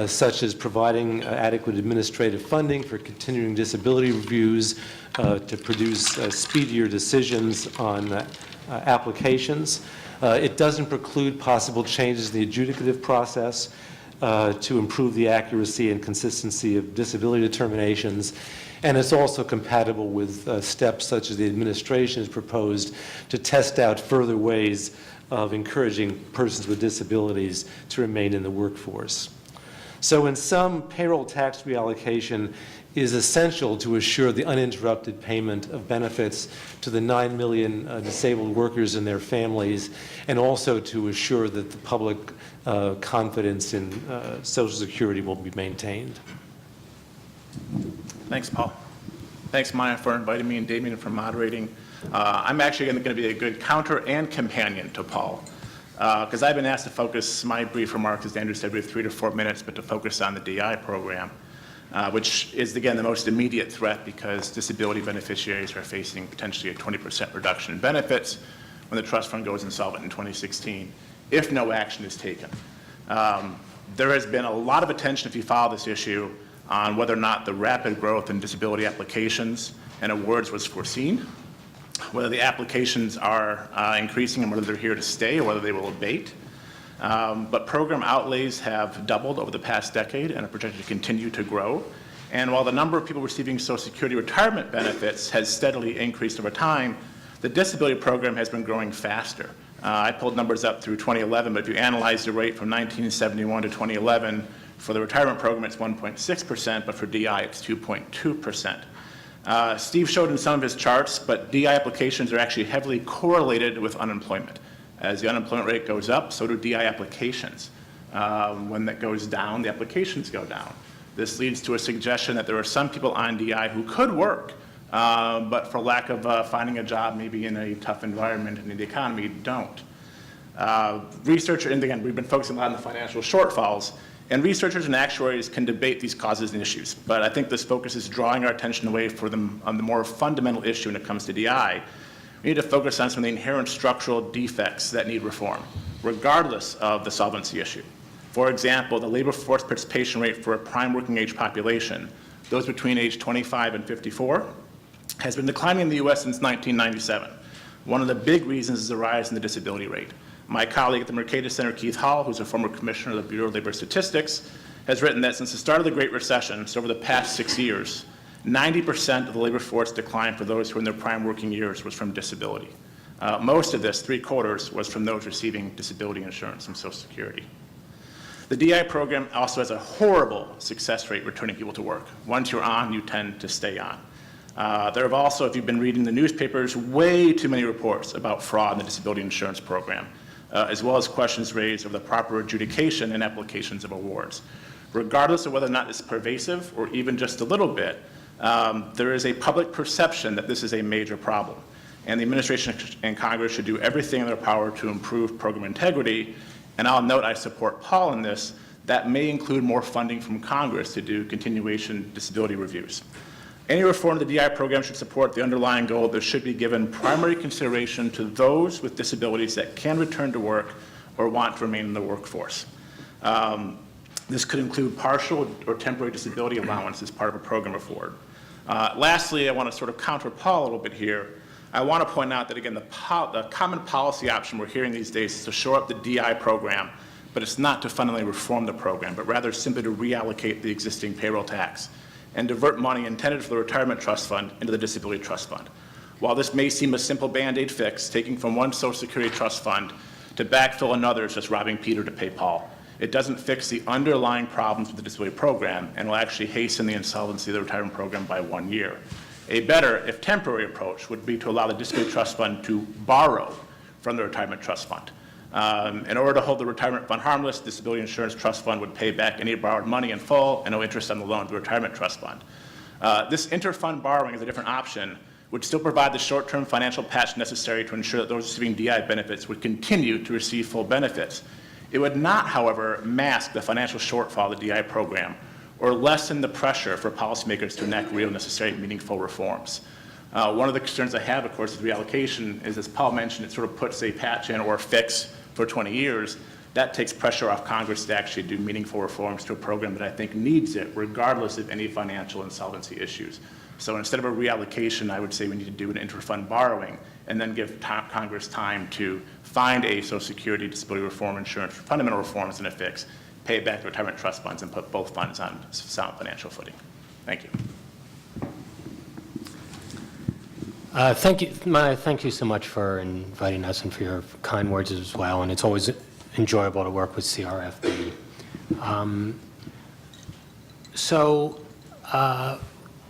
such as providing adequate administrative funding for continuing disability reviews, to produce speedier decisions on applications. It doesn't preclude possible changes in the adjudicative process to improve the accuracy and consistency of disability determinations. And it's also compatible with steps such as the administration has proposed to test out further ways of encouraging persons with disabilities to remain in the workforce. So in sum, payroll tax reallocation is essential to assure the uninterrupted payment of benefits to the 9 million disabled workers and their families, and also to assure that the public confidence in Social Security will be maintained. Thanks, Paul. Thanks, Maya, for inviting me, and Damien for moderating. I'm actually going to be a good counter and companion to Paul, because I've been asked to focus my brief remarks, as Andrew said, we have 3 to 4 minutes, but to focus on the DI program, which is, again, the most immediate threat because disability beneficiaries are facing potentially a 20% reduction in benefits when the trust fund goes insolvent in 2016, if no action is taken. There has been a lot of attention, if you follow this issue, on whether or not the rapid growth in disability applications and awards was foreseen, whether the applications are increasing and whether they're here to stay or whether they will abate. But program outlays have doubled over the past decade and are projected to continue to grow. And while the number of people receiving Social Security retirement benefits has steadily increased over time, the disability program has been growing faster. I pulled numbers up through 2011, but if you analyze the rate from 1971 to 2011, for the retirement program it's 1.6%, but for DI it's 2.2%. Steve showed in some of his charts, but DI applications are actually heavily correlated with unemployment. As the unemployment rate goes up, so do DI applications. When that goes down, the applications go down. This leads to a suggestion that there are some people on DI who could work, but for lack of finding a job, maybe in a tough environment and in the economy, don't. Researchers, and again, we've been focusing a lot on the financial shortfalls, and researchers and actuaries can debate these causes and issues, but I think this focus is drawing our attention away on the more fundamental issue when it comes to DI. We need to focus on some of the inherent structural defects that need reform, regardless of the solvency issue. For example, the labor force participation rate for a prime working age population, those between age 25 and 54, has been declining in the U.S. since 1997. One of the big reasons is the rise in the disability rate. My colleague at the Mercatus Center, Keith Hall, who's a former commissioner of the Bureau of Labor Statistics, has written that since the start of the Great Recession, so over the past 6 years, 90% of the labor force decline for those who are in their prime working years was from disability. Most of this, 3/4, was from those receiving disability insurance from Social Security. The DI program also has a horrible success rate returning people to work. Once you're on, you tend to stay on. There have also, if you've been reading the newspapers, way too many reports about fraud in the disability insurance program, as well as questions raised over the proper adjudication and applications of awards. regardless of whether or not it's pervasive or even just a little bit, there is a public perception that this is a major problem. And the administration and Congress should do everything in their power to improve program integrity. And I'll note I support Paul in this. That may include more funding from Congress to do continuation disability reviews. Any reform of the DI program should support the underlying goal that should be given primary consideration to those with disabilities that can return to work or want to remain in the workforce. This could include partial or temporary disability allowance as part of a program afford. Lastly, I want to sort of counter Paul a little bit here. I want to point out that, again, the common policy option we're hearing these days is to shore up the DI program, but it's not to fundamentally reform the program, but rather simply to reallocate the existing payroll tax and divert money intended for the retirement trust fund into the disability trust fund. While this may seem a simple Band-Aid fix, taking from one Social Security trust fund to backfill another is just robbing Peter to pay Paul. It doesn't fix the underlying problems with the disability program and will actually hasten the insolvency of the retirement program by 1 year. A better, if temporary, approach would be to allow the disability trust fund to borrow from the retirement trust fund. In order to hold the retirement fund harmless, the disability insurance trust fund would pay back any borrowed money in full and no interest on the loan to the retirement trust fund. This inter-fund borrowing is a different option, would still provide the short-term financial patch necessary to ensure that those receiving DI benefits would continue to receive full benefits. It would not, however, mask the financial shortfall of the DI program or lessen the pressure for policymakers to enact real, necessary, meaningful reforms. One of the concerns I have, of course, with reallocation is, as Paul mentioned, it sort of puts a patch in or a fix for 20 years. That takes pressure off Congress to actually do meaningful reforms to a program that I think needs it, regardless of any financial insolvency issues. So instead of a reallocation, I would say we need to do an inter-fund borrowing and then give Congress time to find a Social Security, disability reform, insurance, fundamental reforms in a fix, pay back the retirement trust funds, and put both funds on sound financial footing. Thank you. Thank you so much for inviting us and for your kind words as well. And it's always enjoyable to work with CRFB.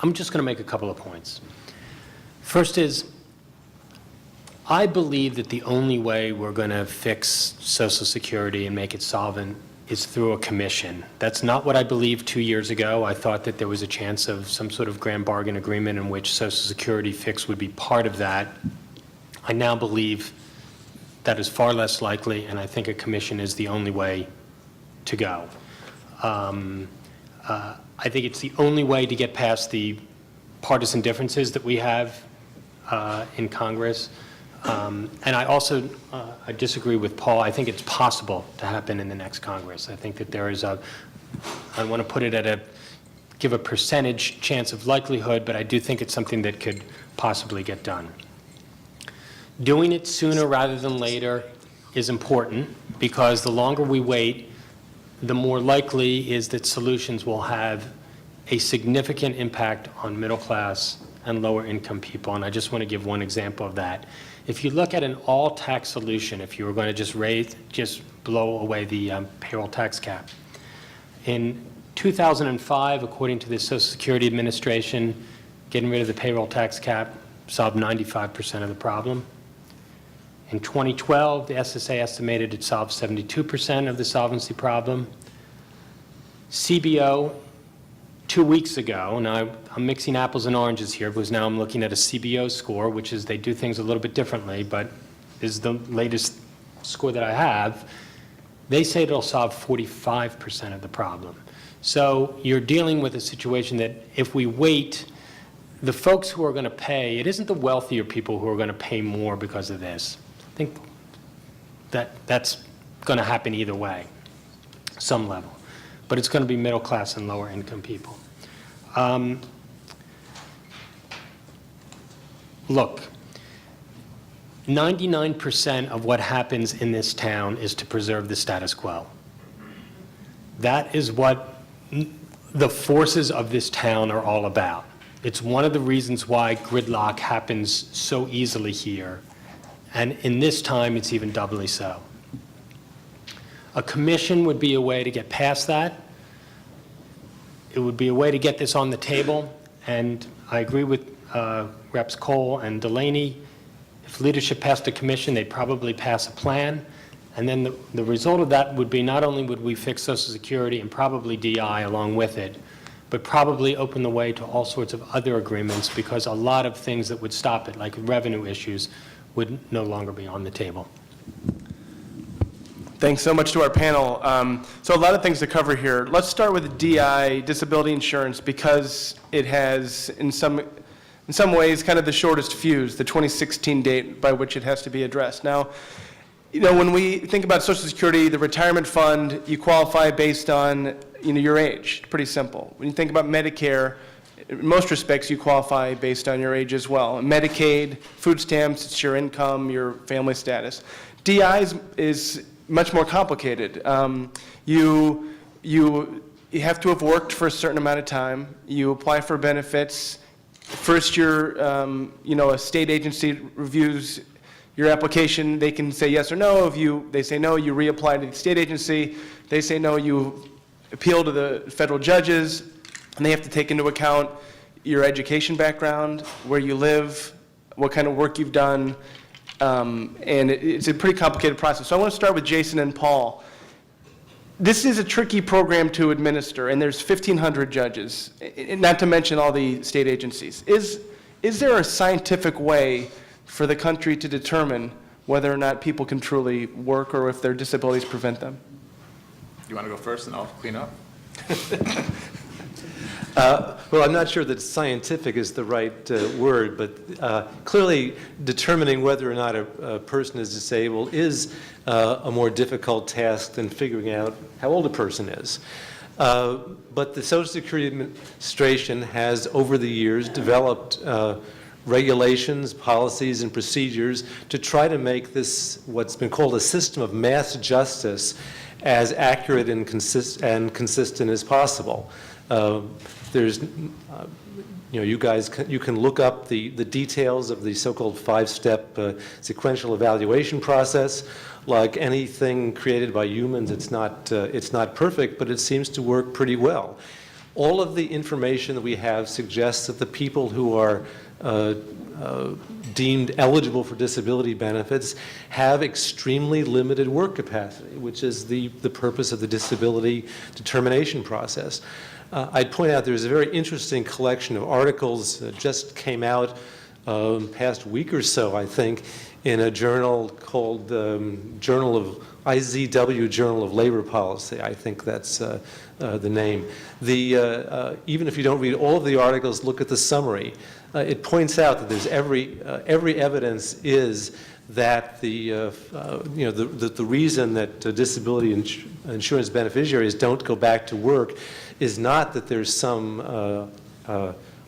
I'm just going to make a couple of points. First is, I believe that the only way we're going to fix Social Security and make it solvent is through a commission. That's not what I believed 2 years ago. I thought that there was a chance of some sort of grand bargain agreement in which Social Security fix would be part of that. I now believe that is far less likely, and I think a commission is the only way to go. I think it's the only way to get past the partisan differences that we have in Congress. And I also I disagree with Paul. I think it's possible to happen in the next Congress. I think that there is I want to put it give a percentage chance of likelihood, but I do think it's something that could possibly get done. Doing it sooner rather than later is important, because the longer we wait, the more likely is that solutions will have a significant impact on middle class and lower income people. And I just want to give one example of that. If you look at an all-tax solution, if you were going to just blow away the payroll tax cap, in 2005, according to the Social Security Administration, getting rid of the payroll tax cap solved 95% of the problem. In 2012, the SSA estimated it solved 72% of the solvency problem. CBO, 2 weeks ago, and I'm mixing apples and oranges here because now I'm looking at a CBO score, which is they do things a little bit differently, but is the latest score that I have. They say it'll solve 45% of the problem. So you're dealing with a situation that if we wait, the folks who are going to pay, it isn't the wealthier people who are going to pay more because of this. I think that's going to happen either way, some level. But it's going to be middle class and lower income people. Look, 99% of what happens in this town is to preserve the status quo. That is what the forces of this town are all about. It's one of the reasons why gridlock happens so easily here. And in this time, it's even doubly so. A commission would be a way to get past that. It would be a way to get this on the table. And I agree with Reps. Cole and Delaney. If leadership passed a commission, they'd probably pass a plan. And then the result of that would be not only would we fix Social Security and probably DI along with it, but probably open the way to all sorts of other agreements, because a lot of things that would stop it, like revenue issues, would no longer be on the table. Thanks so much to our panel. So a lot of things to cover here. Let's start with DI, disability insurance, because it has, in some ways, kind of the shortest fuse, the 2016 date by which it has to be addressed. Now, when we think about Social Security, the retirement fund, you qualify based on, your age. Pretty simple. When you think about Medicare, in most respects, you qualify based on your age as well. Medicaid, food stamps, it's your income, your family status. DI is much more complicated. You have to have worked for a certain amount of time. You apply for benefits. First, a state agency reviews your application. They can say yes or no. If they say no, you reapply to the state agency. They say no, you appeal to the federal judges, and they have to take into account your education background, where you live, what kind of work you've done, and it's a pretty complicated process. So I want to start with Jason and Paul. This is a tricky program to administer, and there's 1,500 judges, not to mention all the state agencies. Is there a scientific way for the country to determine whether or not people can truly work, or if their disabilities prevent them? You want to go first, and I'll clean up? Well, I'm not sure that scientific is the right word, but clearly determining whether or not a person is disabled is a more difficult task than figuring out how old a person is. But the Social Security Administration has, over the years, developed regulations, policies, and procedures to try to make this, what's been called a system of mass justice, as accurate and consistent as possible. There's, you can look up the details of the so-called 5-step sequential evaluation process. Like anything created by humans, it's not perfect, but it seems to work pretty well. All of the information that we have suggests that the people who are deemed eligible for disability benefits have extremely limited work capacity, which is the purpose of the disability determination process. I'd point out there's a very interesting collection of articles that just came out past week or so, I think, in a journal called Journal of IZW, Journal of Labor Policy. I think that's the name. Even if you don't read all of the articles, look at the summary. It points out that there's every evidence is that the reason that disability insurance beneficiaries don't go back to work is not that there's some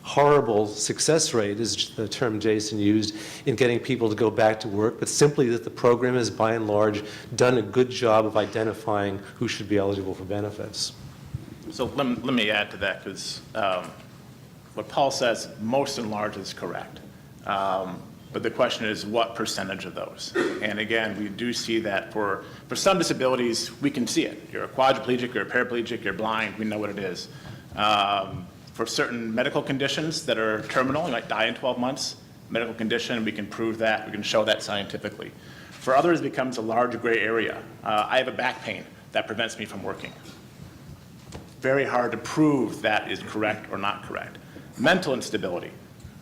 horrible success rate, is the term Jason used, in getting people to go back to work, but simply that the program has, by and large, done a good job of identifying who should be eligible for benefits. So let me add to that, because what Paul says, most and large, is correct. But the question is, what percentage of those? And again, we do see that for some disabilities, we can see it. You're a quadriplegic, you're a paraplegic, you're blind, we know what it is. For certain medical conditions that are terminal, you might die in 12 months, medical condition, we can prove that, we can show that scientifically. For others, it becomes a large gray area. I have a back pain that prevents me from working. Very hard to prove that is correct or not correct. Mental instability.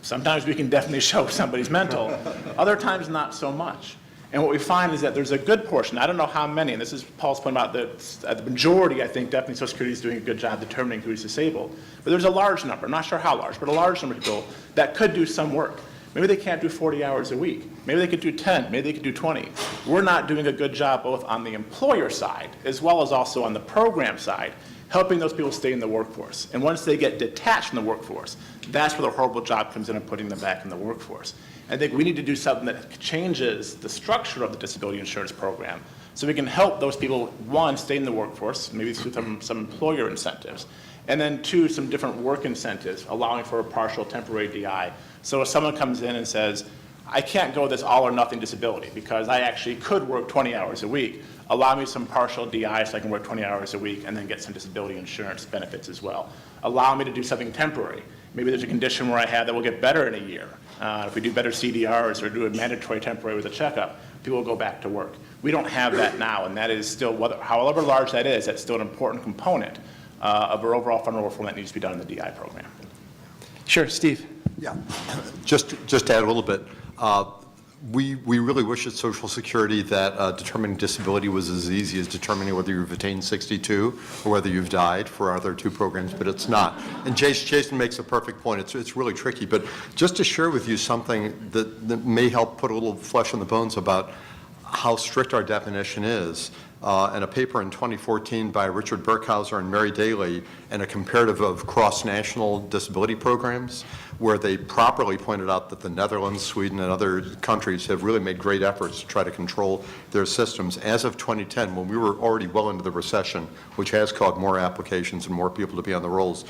Sometimes we can definitely show somebody's mental, other times not so much. And what we find is that there's a good portion, I don't know how many, and this is Paul's point about the majority, I think definitely Social Security is doing a good job determining who is disabled. But there's a large number, I'm not sure how large, but a large number of people that could do some work. Maybe they can't do 40 hours a week. Maybe they could do 10, maybe they could do 20. We're not doing a good job both on the employer side as well as also on the program side, helping those people stay in the workforce. And once they get detached from the workforce, that's where the horrible job comes in and putting them back in the workforce. I think we need to do something that changes the structure of the disability insurance program so we can help those people, one, stay in the workforce, maybe through some employer incentives, and then two, some different work incentives, allowing for a partial temporary DI. So if someone comes in and says, I can't go this all or nothing disability because I actually could work 20 hours a week, allow me some partial DI so I can work 20 hours a week and then get some disability insurance benefits as well. Allow me to do something temporary. Maybe there's a condition where I have that will get better in a year. If we do better CDRs or do a mandatory temporary with a checkup, people will go back to work. We don't have that now, and that is still, however large that is, that's still an important component of our overall fundamental reform that needs to be done in the DI program. Sure, Steve. Yeah, just to add a little bit, we really wish at Social Security that determining disability was as easy as determining whether you've attained 62 or whether you've died for our other two programs, but it's not. And Jason makes a perfect point. It's really tricky, but just to share with you something that may help put a little flesh on the bones about how strict our definition is. In a paper in 2014 by Richard Burkhauser and Mary Daly, and a comparative of cross-national disability programs, where they properly pointed out that the Netherlands, Sweden, and other countries have really made great efforts to try to control their systems. As of 2010, when we were already well into the recession, which has caused more applications and more people to be on the rolls,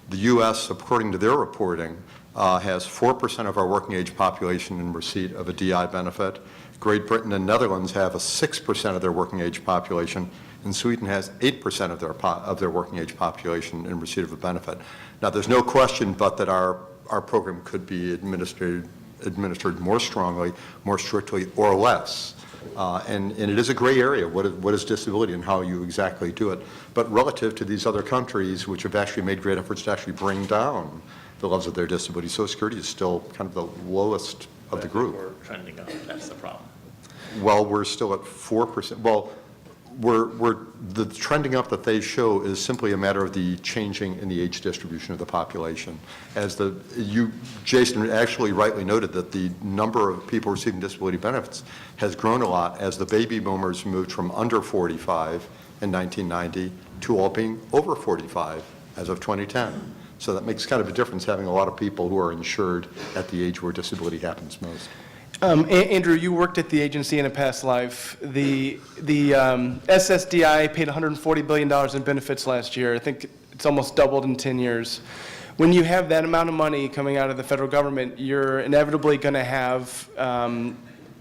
the U.S., according to their reporting, has 4% of our working age population in receipt of a DI benefit. Great Britain and Netherlands have a 6% of their working age population, and Sweden has 8% of their working age population in receipt of a benefit. Now, there's no question but that our program could be administered more strongly, more strictly, or less. And it is a gray area, what is disability and how you exactly do it. But relative to these other countries, which have actually made great efforts to actually bring down the levels of their disability, Social Security is still kind of the lowest of the group. We're trending up, that's the problem. Well, we're still at 4%. Well, the trending up that they show is simply a matter of the changing in the age distribution of the population. As Jason actually rightly noted that the number of people receiving disability benefits has grown a lot as the baby boomers moved from under 45 in 1990 to all being over 45 as of 2010. So that makes kind of a difference, having a lot of people who are insured at the age where disability happens most. Andrew, you worked at the agency in a past life. The SSDI paid $140 billion in benefits last year. I think it's almost doubled in 10 years. When you have that amount of money coming out of the federal government, you're inevitably going to have an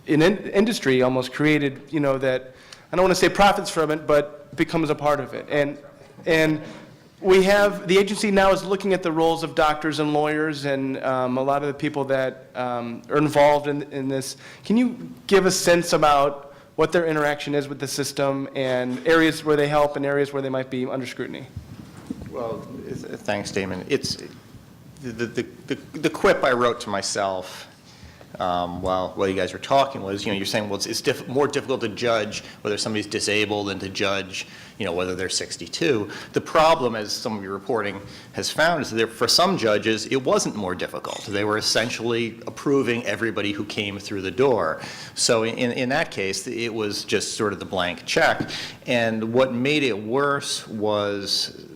industry almost created, that, I don't want to say profits from it, but becomes a part of it. And the agency now is looking at the roles of doctors and lawyers and a lot of the people that are involved in this. Can you give a sense about what their interaction is with the system and areas where they help and areas where they might be under scrutiny? Well, thanks, Damien. It's the quip I wrote to myself while you guys were talking was, you're saying, well, it's more difficult to judge whether somebody's disabled than to judge, whether they're 62. The problem, as some of your reporting has found, is that for some judges, it wasn't more difficult. They were essentially approving everybody who came through the door. So in that case, it was just sort of the blank check. And what made it worse was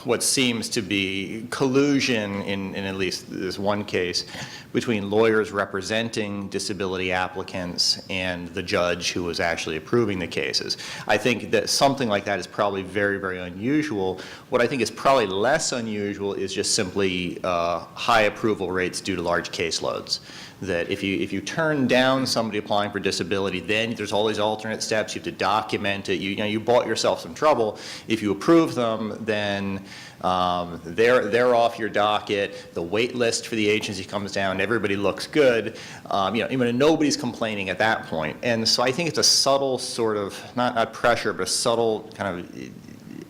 what seems to be collusion in at least this one case between lawyers representing disability applicants and the judge who was actually approving the cases. I think that something like that is probably very, very unusual. What I think is probably less unusual is just simply high approval rates due to large caseloads. That if you turn down somebody applying for disability, then there's all these alternate steps. You have to document it. You bought yourself some trouble. If you approve them, then they're off your docket. The wait list for the agency comes down. Everybody looks good. Nobody's complaining at that point. And so I think it's a subtle sort of not pressure, but a subtle kind of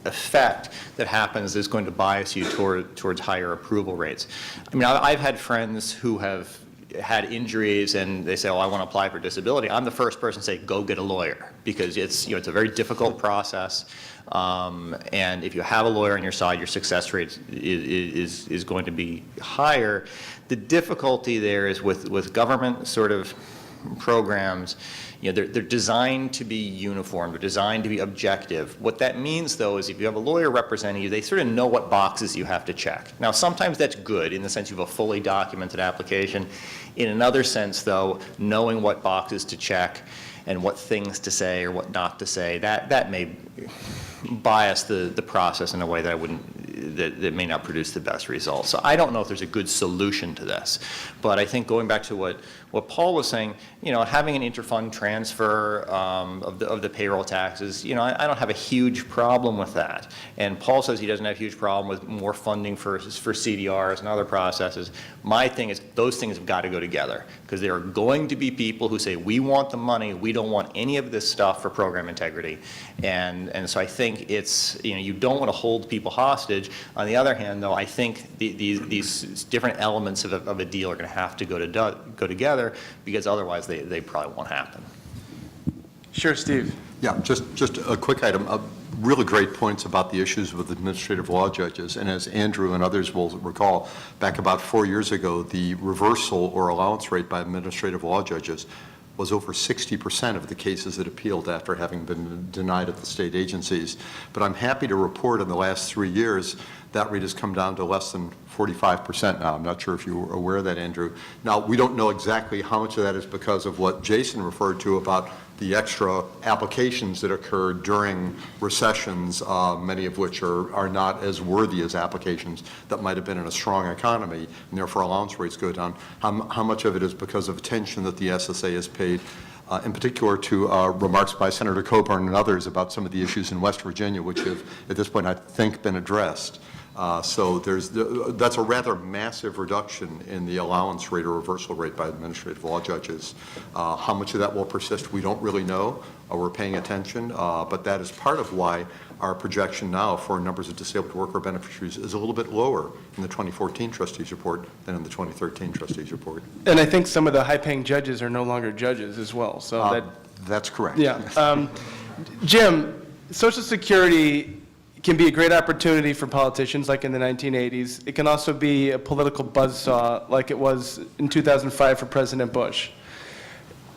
effect that happens that's going to bias you towards higher approval rates. I've had friends who have had injuries and they say, oh, I want to apply for disability. I'm the first person to say, go get a lawyer, because it's a very difficult process. And if you have a lawyer on your side, your success rate is going to be higher. The difficulty there is with government sort of programs, they're designed to be uniform, they're designed to be objective. What that means, though, is if you have a lawyer representing you, they sort of know what boxes you have to check. Now, sometimes that's good in the sense you have a fully documented application. In another sense, though, knowing what boxes to check and what things to say or what not to say, that may bias the process in a way that I wouldn't that may not produce the best results. So I don't know if there's a good solution to this. But I think going back to what Paul was saying, having an interfund transfer of the payroll taxes, I don't have a huge problem with that. And Paul says he doesn't have a huge problem with more funding for CDRs and other processes. My thing is those things have got to go together, because there are going to be people who say, we want the money, we don't want any of this stuff for program integrity. And so I think it's, you don't want to hold people hostage. On the other hand, though, I think these different elements of a deal are going to have to go together, because otherwise they probably won't happen. Sure, Steve. Yeah, just a quick item. Really great points about the issues with administrative law judges. And as Andrew and others will recall, back about 4 years ago, the reversal or allowance rate by administrative law judges was over 60% of the cases that appealed after having been denied at the state agencies. But I'm happy to report in the last 3 years, that rate has come down to less than 45% now. I'm not sure if you were aware of that, Andrew. Now, we don't know exactly how much of that is because of what Jason referred to about the extra applications that occurred during recessions, many of which are not as worthy as applications that might have been in a strong economy, and therefore allowance rates go down. How much of it is because of attention that the SSA has paid, in particular to remarks by Senator Coburn and others about some of the issues in West Virginia, which have, at this point, I think, been addressed. So that's a rather massive reduction in the allowance rate or reversal rate by administrative law judges. How much of that will persist, we don't really know. We're paying attention, but that is part of why our projection now for numbers of disabled worker beneficiaries is a little bit lower in the 2014 trustees report than in the 2013 trustees report. And I think some of the high-paying judges are no longer judges as well. So that's correct. Yeah. Jim, Social Security can be a great opportunity for politicians like in the 1980s. It can also be a political buzzsaw like it was in 2005 for President Bush.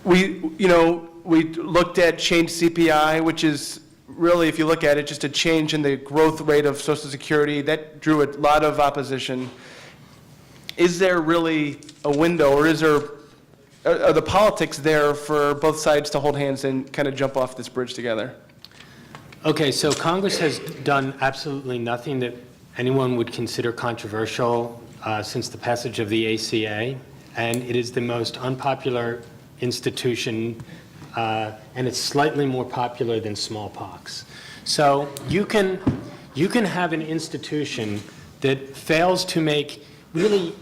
We looked at change CPI, which is really, if you look at it, just a change in the growth rate of Social Security. That drew a lot of opposition. Is there really a window, or are the politics there for both sides to hold hands and kind of jump off this bridge together? Okay, so Congress has done absolutely nothing that anyone would consider controversial since the passage of the ACA, and it is the most unpopular institution, and it's slightly more popular than smallpox. So you can have an institution that fails to make really,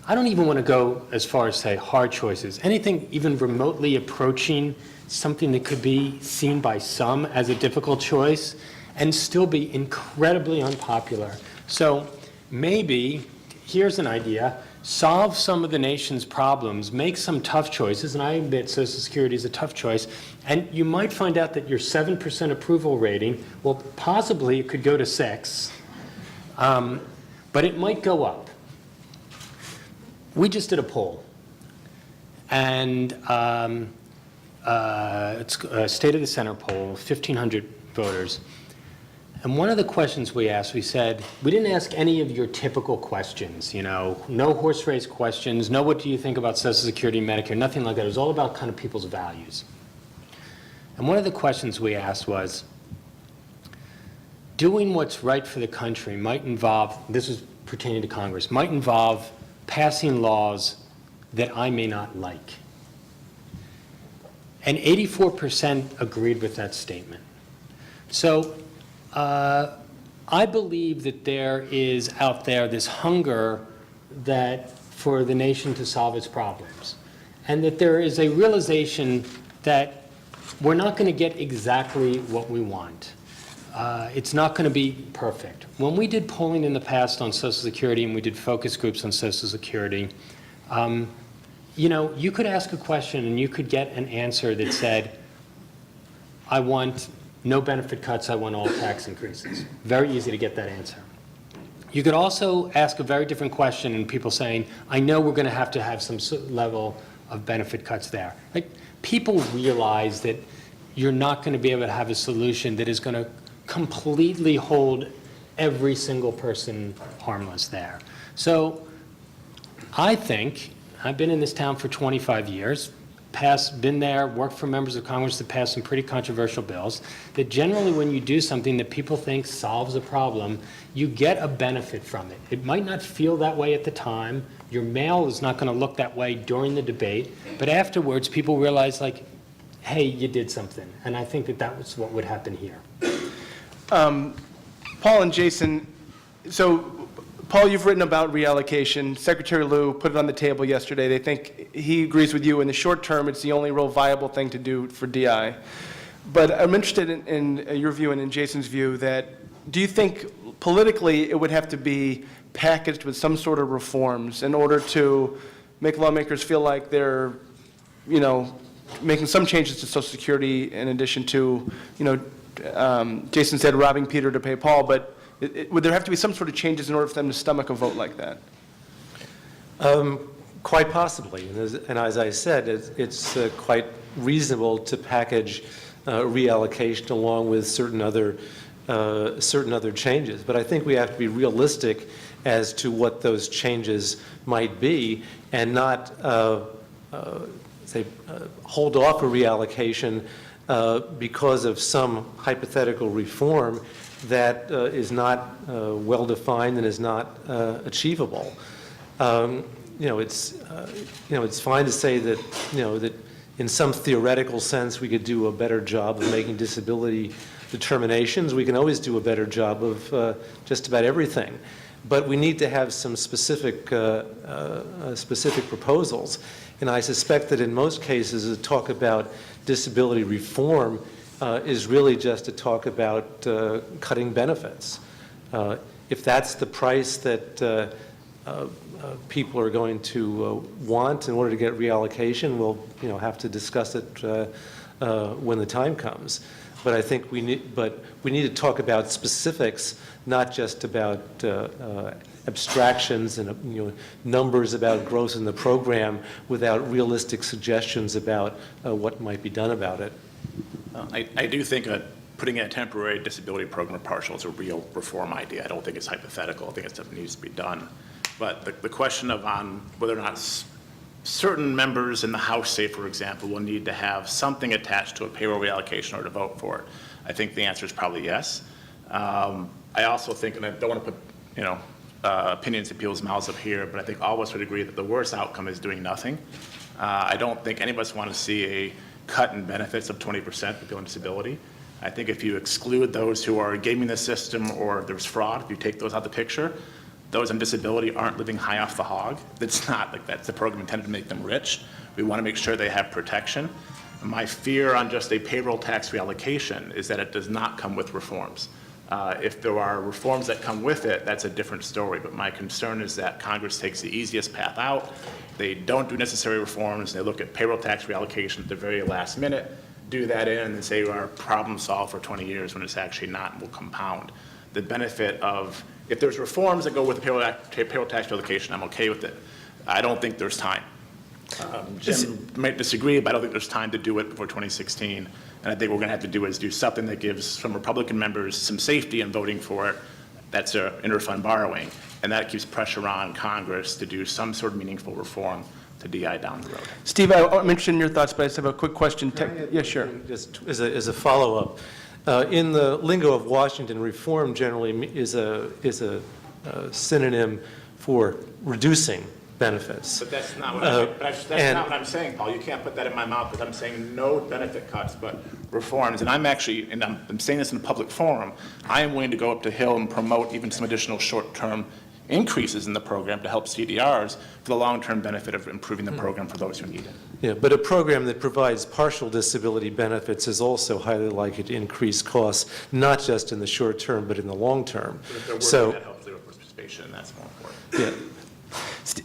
I don't even want to go as far as say hard choices, anything even remotely approaching something that could be seen by some as a difficult choice and still be incredibly unpopular. So maybe, here's an idea, solve some of the nation's problems, make some tough choices, and I admit Social Security is a tough choice, and you might find out that your 7% approval rating, well, possibly it could go to 6, but it might go up. We just did a poll, and it's a State of the Center poll, 1,500 voters. And one of the questions we asked, we said, we didn't ask any of your typical questions, no horse race questions, no what do you think about Social Security, Medicare, nothing like that. It was all about kind of people's values. And one of the questions we asked was, doing what's right for the country might involve, this was pertaining to Congress, might involve passing laws that I may not like. And 84% agreed with that statement. So I believe that there is out there this hunger for the nation to solve its problems, and that there is a realization that we're not going to get exactly what we want. It's not going to be perfect. When we did polling in the past on Social Security and we did focus groups on Social Security, you could ask a question and you could get an answer that said, I want no benefit cuts, I want all tax increases. Very easy to get that answer. You could also ask a very different question and people saying, I know we're going to have some level of benefit cuts there. Like, people realize that you're not going to be able to have a solution that is going to completely hold every single person harmless there. So I think, I've been in this town for 25 years, been there, worked for members of Congress that passed some pretty controversial bills, that generally when you do something that people think solves a problem, you get a benefit from it. It might not feel that way at the time. Your mail is not going to look that way during the debate, but afterwards people realize, like, hey, you did something. And I think that that was what would happen here. Paul and Jason, so Paul, you've written about reallocation. Secretary Lew put it on the table yesterday. They think he agrees with you. In the short term, it's the only real viable thing to do for DI. But I'm interested in your view and in Jason's view that, do you think politically it would have to be packaged with some sort of reforms in order to make lawmakers feel like they're, you know, making some changes to Social Security in addition to, you know, Jason said robbing Peter to pay Paul, but would there have to be some sort of changes in order for them to stomach a vote like that? Quite possibly. And as I said, it's quite reasonable to package reallocation along with certain other changes. But I think we have to be realistic as to what those changes might be and not hold off a reallocation because of some hypothetical reform that is not well-defined and is not achievable. It's fine to say that, that in some theoretical sense we could do a better job of making disability determinations. We can always do a better job of just about everything. But we need to have some specific proposals. And I suspect that in most cases, the talk about disability reform is really just to talk about cutting benefits. If that's the price that people are going to want in order to get reallocation, we'll have to discuss it when the time comes. But I think we need to talk about specifics, not just about abstractions and numbers about growth in the program without realistic suggestions about what might be done about it. I do think putting in a temporary disability program or partial is a real reform idea. I don't think it's hypothetical. I think it's something that needs to be done. But the question of whether or not certain members in the House, say, for example, will need to have something attached to a payroll reallocation or to vote for it, I think the answer is probably yes. I also think, and I don't want to put opinions in people's mouths up here, but I think all of us would agree that the worst outcome is doing nothing. I don't think any of us want to see a cut in benefits of 20% for people on disability. I think if you exclude those who are gaming the system or there's fraud, if you take those out of the picture, those on disability aren't living high off the hog. It's not like that's the program intended to make them rich. We want to make sure they have protection. My fear on just a payroll tax reallocation is that it does not come with reforms. If there are reforms that come with it, that's a different story. But my concern is that Congress takes the easiest path out. They don't do necessary reforms. They look at payroll tax reallocation at the very last minute, do that in, and then say our problem solved for 20 years when it's actually not and will compound. The benefit of, if there's reforms that go with the payroll tax reallocation, I'm okay with it. I don't think there's time. Jim might disagree, but I don't think there's time to do it before 2016. And I think what we're going to have to do is do something that gives some Republican members some safety in voting for it. That's interfund borrowing. And that keeps pressure on Congress to do some sort of meaningful reform to DI down the road. Steve, I'm interested in your thoughts, but I just have a quick question. Yeah, sure. Just as a follow-up, in the lingo of Washington, reform generally is a synonym for reducing benefits. But that's not what not what I'm saying, Paul. You can't put that in my mouth because I'm saying no benefit cuts, but reforms. And I'm actually, and I'm saying this in a public forum, I am willing to go up to Hill and promote even some additional short-term increases in the program to help CDRs for the long-term benefit of improving the program for those who need it. Yeah, but a program that provides partial disability benefits is also highly likely to increase costs, not just in the short term, but in the long term. But if they're working that helps their participation, that's more important.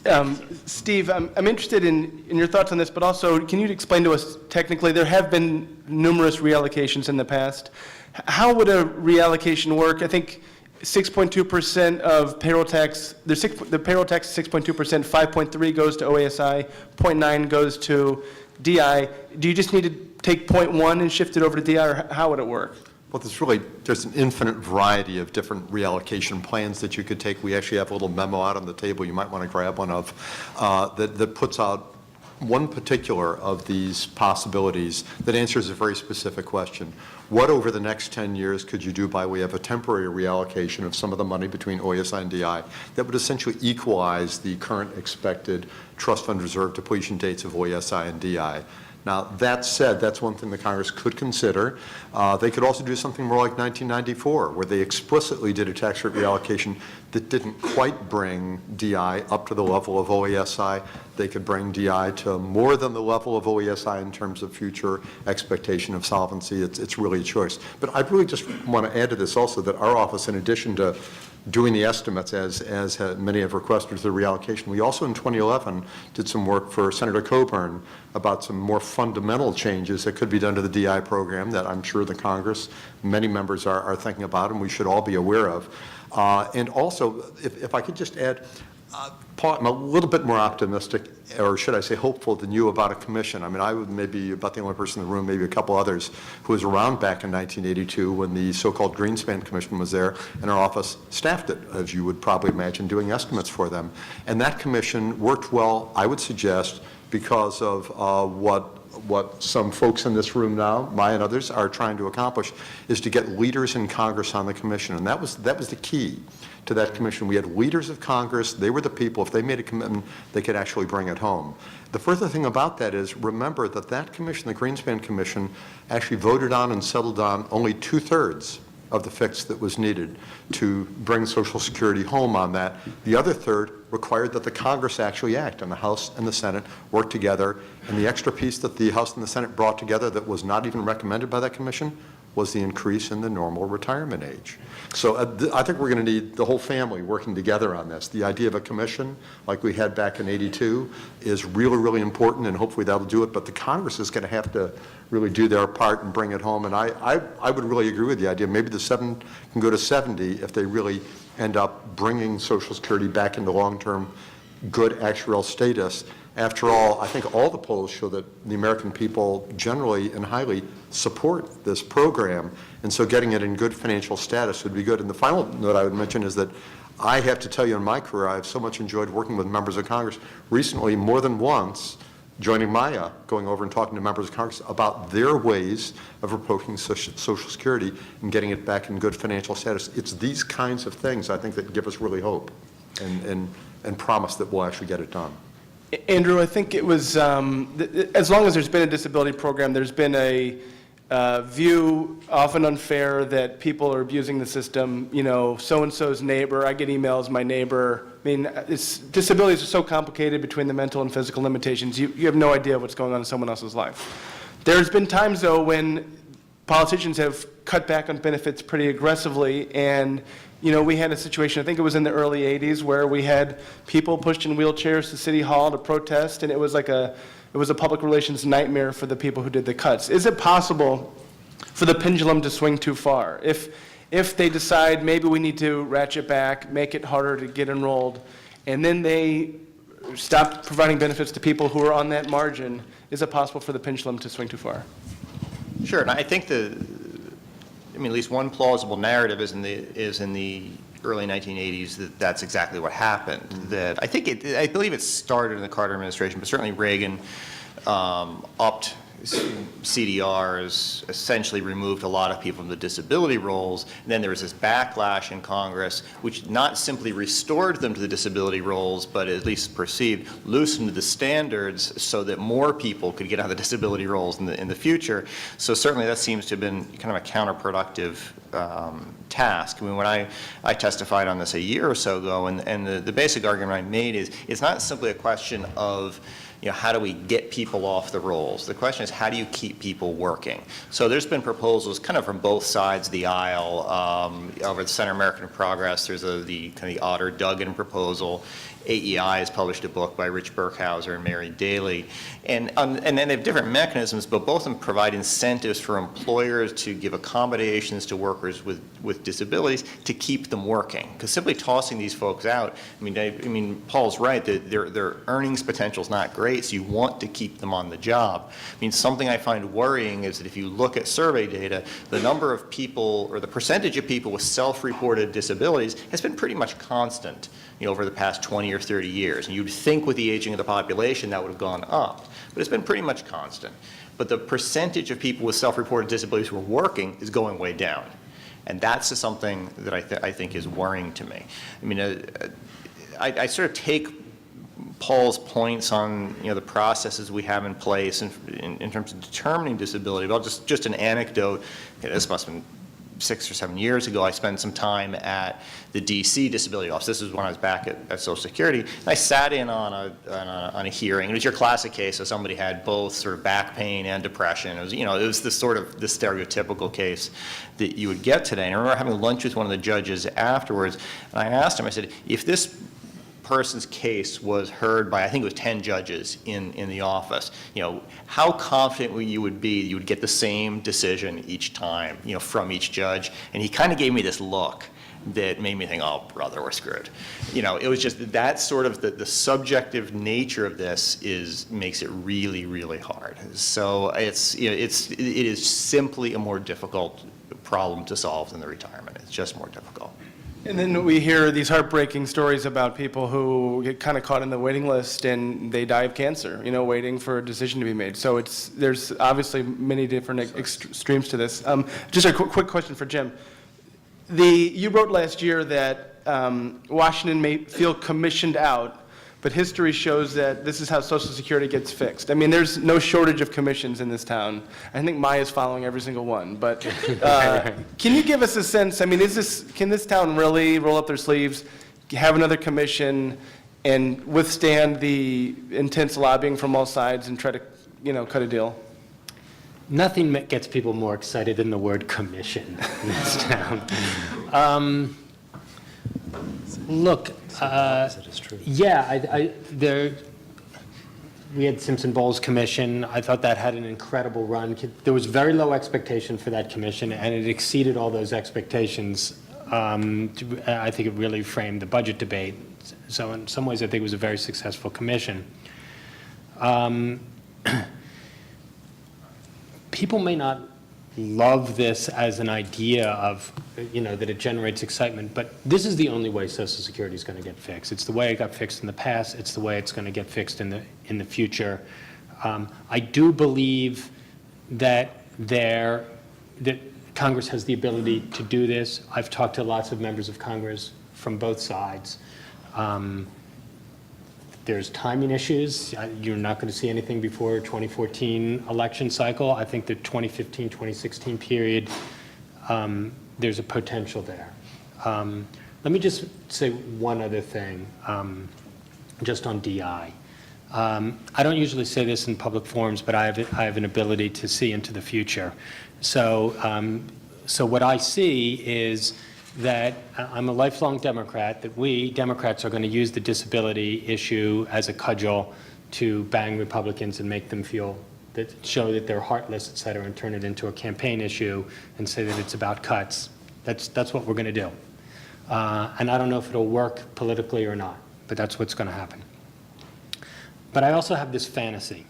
Yeah. Steve, I'm interested in your thoughts on this, but also, can you explain to us technically, there have been numerous reallocations in the past. How would a reallocation work? I think 6.2% of payroll tax, the payroll tax is 6.2%, 5.3 goes to OASI, 0.9 goes to DI. Do you just need to take 0.1 and shift it over to DI, or how would it work? Well, there's an infinite variety of different reallocation plans that you could take. We actually have a little memo out on the table you might want to grab one of that puts out one particular of these possibilities that answers a very specific question. What over the next 10 years could you do by way of a temporary reallocation of some of the money between OESI and DI that would essentially equalize the current expected trust fund reserve depletion dates of OESI and DI? Now, that said, that's one thing the Congress could consider. They could also do something more like 1994, where they explicitly did a tax rate reallocation that didn't quite bring DI up to the level of OESI. They could bring DI to more than the level of OESI in terms of future expectation of solvency. It's really a choice. But I really just want to add to this also that our office, in addition to doing the estimates as many have requested the reallocation, we also in 2011 did some work for Senator Coburn about some more fundamental changes that could be done to the DI program that I'm sure the Congress, many members are thinking about and we should all be aware of. And also, if I could just add, Paul, I'm a little bit more optimistic, or should I say hopeful, than you about a commission. I mean, I would maybe about the only person in the room, maybe a couple others, who was around back in 1982 when the so-called Greenspan Commission was there, and our office staffed it, as you would probably imagine, doing estimates for them. And that commission worked well, I would suggest, because of what some folks in this room now, Maya and others, are trying to accomplish, is to get leaders in Congress on the commission. And that was the key to that commission. We had leaders of Congress. They were the people. If they made a commitment, they could actually bring it home. The further thing about that is, remember that that commission, the Greenspan Commission, actually voted on and settled on only 2/3 of the fix that was needed to bring Social Security home on that. The other third required that the Congress actually act, and the House and the Senate work together. And the extra piece that the House and the Senate brought together that was not even recommended by that commission was the increase in the normal retirement age. So I think we're going to need the whole family working together on this. The idea of a commission, like we had back in '82, is really, really important, and hopefully that'll do it. But the Congress is going to have to really do their part and bring it home. And I would really agree with the idea. Maybe the 7 can go to 70 if they really end up bringing Social Security back into long-term good actuarial status. After all, I think all the polls show that the American people generally and highly support this program, and so getting it in good financial status would be good. And the final note I would mention is that I have to tell you, in my career, I've so much enjoyed working with members of Congress recently, more than once, joining Maya, going over and talking to members of Congress about their ways of approaching Social Security and getting it back in good financial status. It's these kinds of things, I think, that give us really hope and promise that we'll actually get it done. Andrew, I think it was, as long as there's been a disability program, there's been a view, often unfair, that people are abusing the system. You know, so-and-so's neighbor, I get emails, my neighbor. I mean, disabilities are so complicated between the mental and physical limitations. You have no idea what's going on in someone else's life. There's been times, though, when politicians have cut back on benefits pretty aggressively, and you know, we had a situation, I think it was in the early 80s, where we had people pushed in wheelchairs to City Hall to protest, and it was a public relations nightmare for the people who did the cuts. Is it possible for the pendulum to swing too far? If they decide maybe we need to ratchet back, make it harder to get enrolled, and then they stop providing benefits to people who are on that margin, is it possible for the pendulum to swing too far? Sure, and I think at least one plausible narrative is in the early 1980s that's exactly what happened. That I believe it started in the Carter administration, but certainly Reagan upped CDRs, essentially removed a lot of people from the disability rolls. And then there was this backlash in Congress, which not simply restored them to the disability rolls, but at least perceived, loosened the standards so that more people could get on the disability rolls in the future. So certainly that seems to have been kind of a counterproductive task. I mean, when I testified on this a year or so ago, and the basic argument I made is it's not simply a question of, you know, how do we get people off the rolls? The question is, how do you keep people working? So there's been proposals kind of from both sides of the aisle. Over the Center American Progress, there's the kind of the Otter-Duggan proposal. AEI has published a book by Rich Burkhauser and Mary Daly. And then they have different mechanisms, but both of them provide incentives for employers to give accommodations to workers with disabilities to keep them working. Because simply tossing these folks out, I mean, Paul's right, that their earnings potential is not great, so you want to keep them on the job. I mean, something I find worrying is that if you look at survey data, the number of people, or the percentage of people with self-reported disabilities has been pretty much constant. over the past 20 or 30 years. And you'd think with the aging of the population that would have gone up, but it's been pretty much constant. But the percentage of people with self-reported disabilities who are working is going way down. And that's just something that I think is worrying to me. I mean, I sort of take Paul's points on, the processes we have in place in terms of determining disability. But just an anecdote. This must have been 6 or 7 years ago. I spent some time at the D.C. Disability Office. This was when I was back at Social Security. And I sat in on a hearing. It was your classic case. So somebody had both sort of back pain and depression. It was, it was the stereotypical case that you would get today. And I remember having lunch with one of the judges afterwards, and I asked him, I said, if this person's case was heard by, I think it was 10 judges in the office, how confident you would be you would get the same decision each time, from each judge? And he kind of gave me this look that made me think, oh, brother, we're screwed. It was just that sort of the subjective nature of this makes it really, really hard. So it is simply a more difficult problem to solve than the retirement. It's just more difficult. And then we hear these heartbreaking stories about people who get kind of caught in the waiting list and they die of cancer, waiting for a decision to be made. So there's obviously many different extremes to this. Just a quick question for Jim. You wrote last year that Washington may feel commissioned out, but history shows that this is how Social Security gets fixed. I mean, there's no shortage of commissions in this town. I think Maya's following every single one. But can you give us a sense, I mean, can this town really roll up their sleeves, have another commission, and withstand the intense lobbying from all sides and try to, cut a deal? Nothing gets people more excited than the word commission in this town. Look, yeah, we had Simpson Bowles Commission. I thought that had an incredible run. There was very low expectation for that commission, and it exceeded all those expectations. I think it really framed the budget debate. So in some ways, I think it was a very successful commission. People may not love this as an idea of, that it generates excitement, but this is the only way Social Security is going to get fixed. It's the way it got fixed in the past. It's the way it's going to get fixed in the future. I do believe that Congress has the ability to do this. I've talked to lots of members of Congress from both sides. There's timing issues. You're not going to see anything before 2014 election cycle. I think the 2015, 2016 period, there's a potential there. Let me just say one other thing, just on DI. I don't usually say this in public forums, but I have an ability to see into the future. So what I see is that I'm a lifelong Democrat, that we Democrats are going to use the disability issue as a cudgel to bang Republicans and make them show that they're heartless, et cetera, and turn it into a campaign issue and say that it's about cuts. That's what we're going to do. And I don't know if it'll work politically or not, but that's what's going to happen. But I also have this fantasy.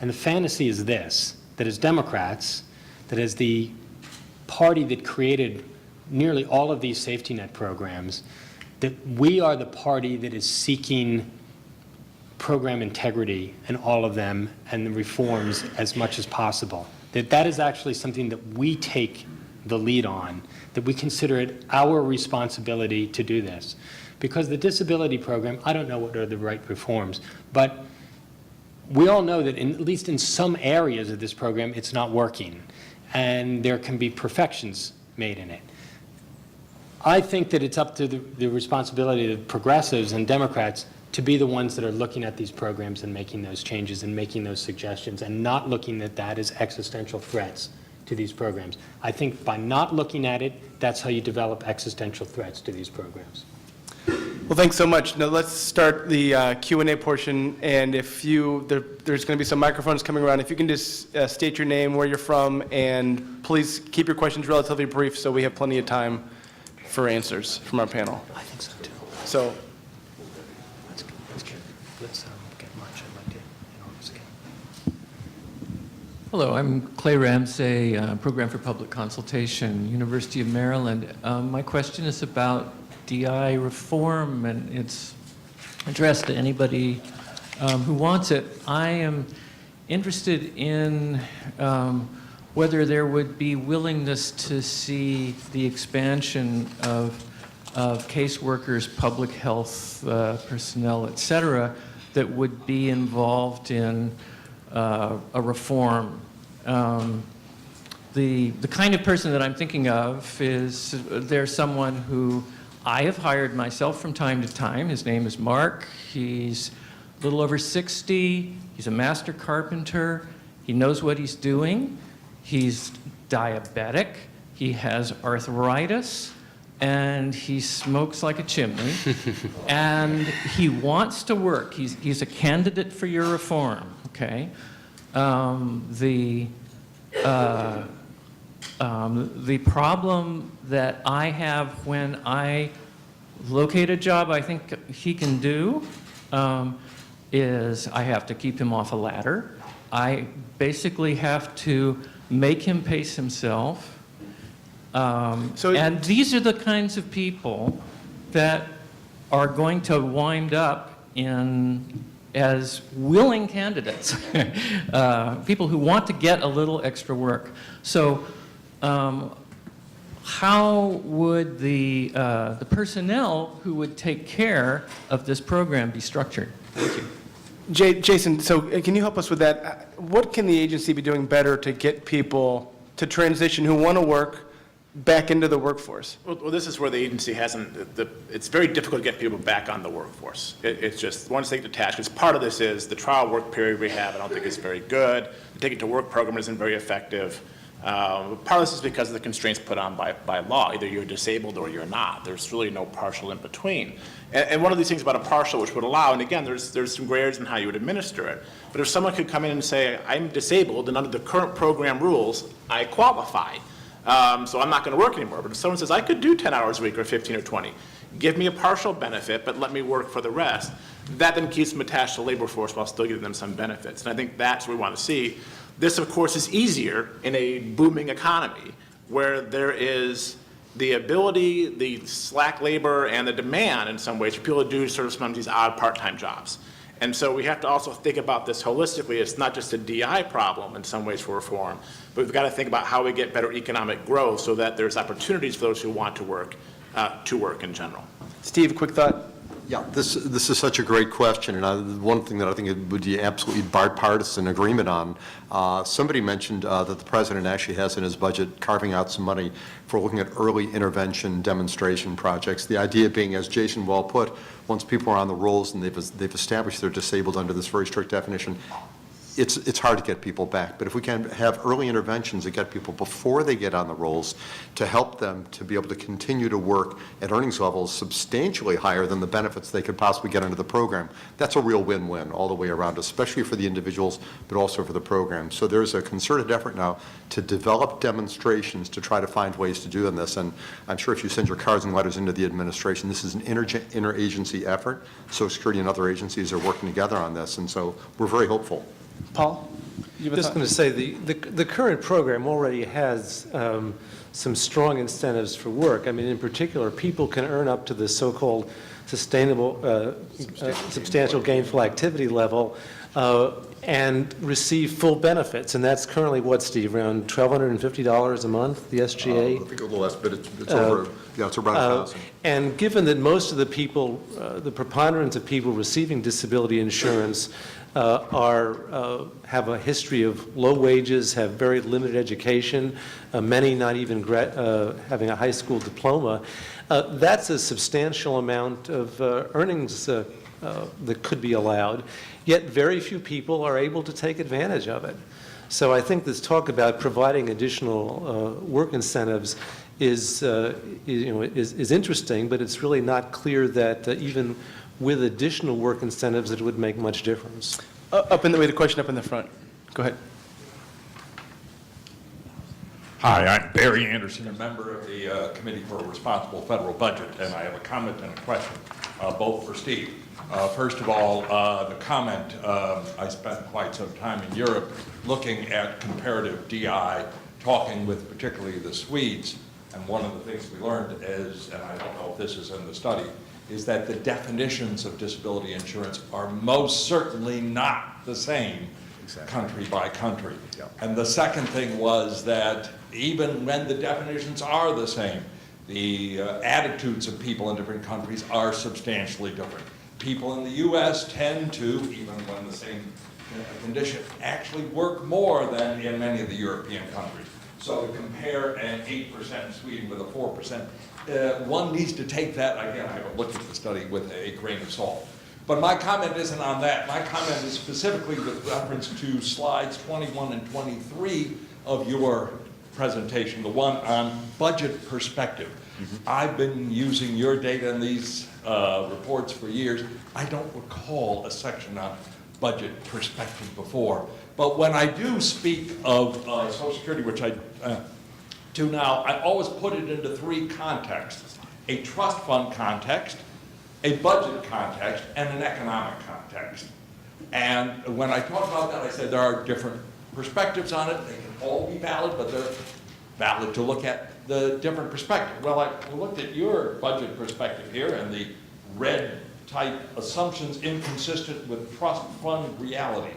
And the fantasy is this, that as Democrats, that as the party that created nearly all of these safety net programs, that we are the party that is seeking program integrity in all of them and the reforms as much as possible. That is actually something that we take the lead on, that we consider it our responsibility to do this. Because the disability program, I don't know what are the right reforms, but we all know that at least in some areas of this program, it's not working, and there can be perfections made in it. I think that it's up to the responsibility of progressives and Democrats to be the ones that are looking at these programs and making those changes and making those suggestions and not looking at that as existential threats to these programs. I think by not looking at it, that's how you develop existential threats to these programs. Well, thanks so much. Now let's start the Q&A portion, and if there's going to be some microphones coming around. If you can just state your name, where you're from, and please keep your questions relatively brief so we have plenty of time for answers from our panel. I think so too. So, Let's get March. I'd like to enormous again. Hello, I'm Clay Ramsey, Program for Public Consultation, University of Maryland. My question is about DI reform, and it's addressed to anybody who wants it. I am interested in whether there would be willingness to see the expansion of caseworkers, public health personnel, et cetera, that would be involved in a reform. The kind of person that I'm thinking of is, there's someone who I have hired myself from time to time. His name is Mark. He's a little over 60. He's a master carpenter. He knows what he's doing. He's diabetic. He has arthritis. And he smokes like a chimney. And he wants to work. He's a candidate for your reform, okay? The problem that I have when I locate a job I think he can do is I have to keep him off a ladder. I basically have to make him pace himself. And these are the kinds of people that are going to wind up as willing candidates, people who want to get a little extra work. So how would the personnel who would take care of this program be structured? Thank you. Jason, so can you help us with that? What can the agency be doing better to get people to transition who want to work back into the workforce? Well, this is where the agency hasn't, it's very difficult to get people back on the workforce. It's just, once they get detached, because part of this is the trial work period we have, I don't think is very good. The Take It to Work program isn't very effective. Part of this is because of the constraints put on by law. Either you're disabled or you're not. There's really no partial in between. And one of these things about a partial which would allow, and again, there's some gray areas in how you would administer it, but if someone could come in and say, I'm disabled and under the current program rules, I qualify. So I'm not going to work anymore. But if someone says, I could do 10 hours a week or 15 or 20, give me a partial benefit, but let me work for the rest, that then keeps them attached to the labor force while still giving them some benefits. And I think that's what we want to see. This, of course, is easier in a booming economy where there is the ability, the slack labor, and the demand in some ways for people to do sort of sometimes these odd part-time jobs. And so we have to also think about this holistically. It's not just a DI problem in some ways for reform, but we've got to think about how we get better economic growth so that there's opportunities for those who want to work in general. Steve, quick thought? Yeah, this is such a great question, and one thing that I think it would be absolutely bipartisan agreement on. Somebody mentioned that the president actually has in his budget carving out some money for looking at early intervention demonstration projects. The idea being, as Jason well put, once people are on the rolls and they've established they're disabled under this very strict definition, it's hard to get people back. But if we can have early interventions that get people before they get on the rolls to help them to be able to continue to work at earnings levels substantially higher than the benefits they could possibly get under the program, that's a real win-win all the way around, especially for the individuals, but also for the program. So there's a concerted effort now to develop demonstrations to try to find ways to do this. And I'm sure if you send your cards and letters into the administration, this is an interagency effort. Social Security and other agencies are working together on this, and so we're very hopeful. Paul? You have a Just thought? going to say, the current program already has some strong incentives for work. I mean, in particular, people can earn up to the so-called sustainable, substantial gainful activity level and receive full benefits. And that's currently what, Steve, around $1,250 a month, the SGA? I think a little less, but it's over, yeah, it's around 1,000. And given that most of the people, the preponderance of people receiving disability insurance have a history of low wages, have very limited education, many not even having a high school diploma, that's a substantial amount of earnings that could be allowed, yet very few people are able to take advantage of it. So I think this talk about providing additional work incentives is interesting, but it's really not clear that even with additional work incentives, it would make much difference. We had a question up in the front. Go ahead. Hi, I'm Barry Anderson, a member of the Committee for a Responsible Federal Budget, and I have a comment and a question, both for Steve. First of all, the comment, I spent quite some time in Europe looking at comparative DI, talking with particularly the Swedes, And one of the things we learned is, and I don't know if this is in the study, is that the definitions of disability insurance are most certainly not the same country by country. And the second thing was that even when the definitions are the same, the attitudes of people in different countries are substantially different. People in the U.S. tend to, even when the same condition, actually work more than in many of the European countries. So to compare an 8% in Sweden with a 4%, one needs to take that, again, I haven't looked at the study, with a grain of salt. But my comment isn't on that. My comment is specifically with reference to slides 21 and 23 of your presentation, the one on budget perspective. I've been using your data in these reports for years. I don't recall a section on budget perspective before. But when I do speak of Social Security, which I do now, I always put it into three contexts: a trust fund context, a budget context, and an economic context. And when I talk about that, I say there are different perspectives on it. They can all be valid, but they're valid to look at the different perspective. Well, I looked at your budget perspective here, and the red type assumptions inconsistent with trust fund reality.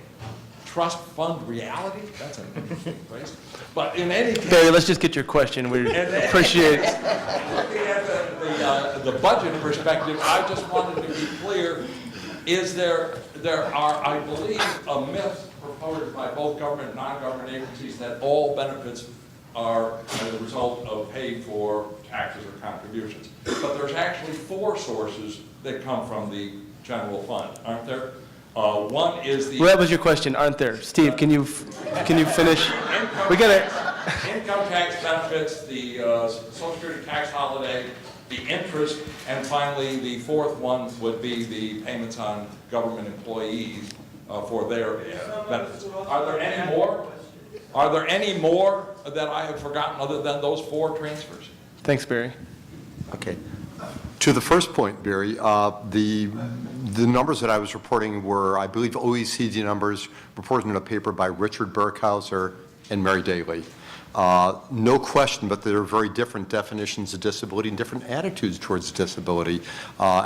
Trust fund reality? That's an interesting phrase. But in any case, Barry, let's just get your question. We appreciate it. looking at the budget perspective, I just wanted to be clear, is there are, I believe, a myth proposed by both government and non-government agencies that all benefits are as a result of paid for taxes or contributions. But there's actually four sources that come from the general fund, aren't there? One is the... Well, that was your question, aren't there? Steve, can you finish? We got it. Income tax benefits, the Social Security tax holiday, the interest, and finally, the fourth one would be the payments on government employees for their benefits. Are there any more? Are there any more that I have forgotten other than those four transfers? Thanks, Barry. Okay. To the first point, Barry, the numbers that I was reporting were, I believe, OECD numbers reported in a paper by Richard Burkhauser and Mary Daly. No question, but there are very different definitions of disability and different attitudes towards disability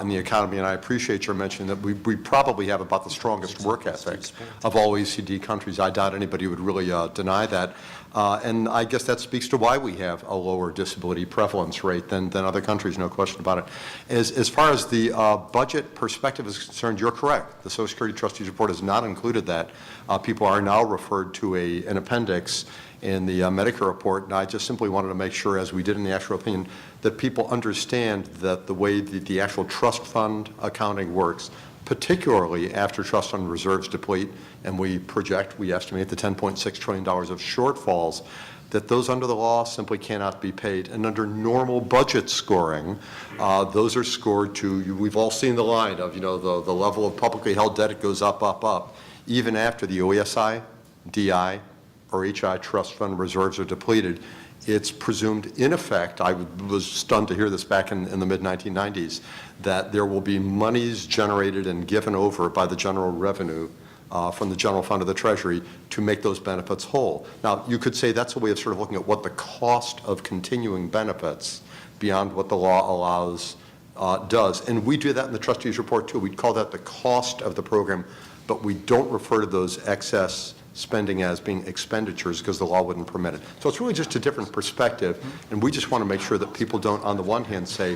in the economy, and I appreciate your mention that we probably have about the strongest work ethic of all OECD countries. I doubt anybody would really deny that. And I guess that speaks to why we have a lower disability prevalence rate than other countries, no question about it. As far as the budget perspective is concerned, you're correct. The Social Security Trustees Report has not included that. People are now referred to an appendix in the Medicare report, and I just simply wanted to make sure, as we did in the actual opinion, that people understand that the way the actual trust fund accounting works, particularly after trust fund reserves deplete, and we estimate the $10.6 trillion of shortfalls, that those under the law simply cannot be paid. And under normal budget scoring, those are scored to, we've all seen the line of, the level of publicly held debt, it goes up, up, up. Even after the OESI, DI, or HI trust fund reserves are depleted, it's presumed in effect, I was stunned to hear this back in the mid-1990s, that there will be monies generated and given over by the general revenue from the general fund of the Treasury to make those benefits whole. Now, you could say that's a way of sort of looking at what the cost of continuing benefits beyond what the law allows does. And we do that in the trustees report too. We call that the cost of the program, but we don't refer to those excess spending as being expenditures because the law wouldn't permit it. So it's really just a different perspective, and we just want to make sure that people don't, on the one hand, say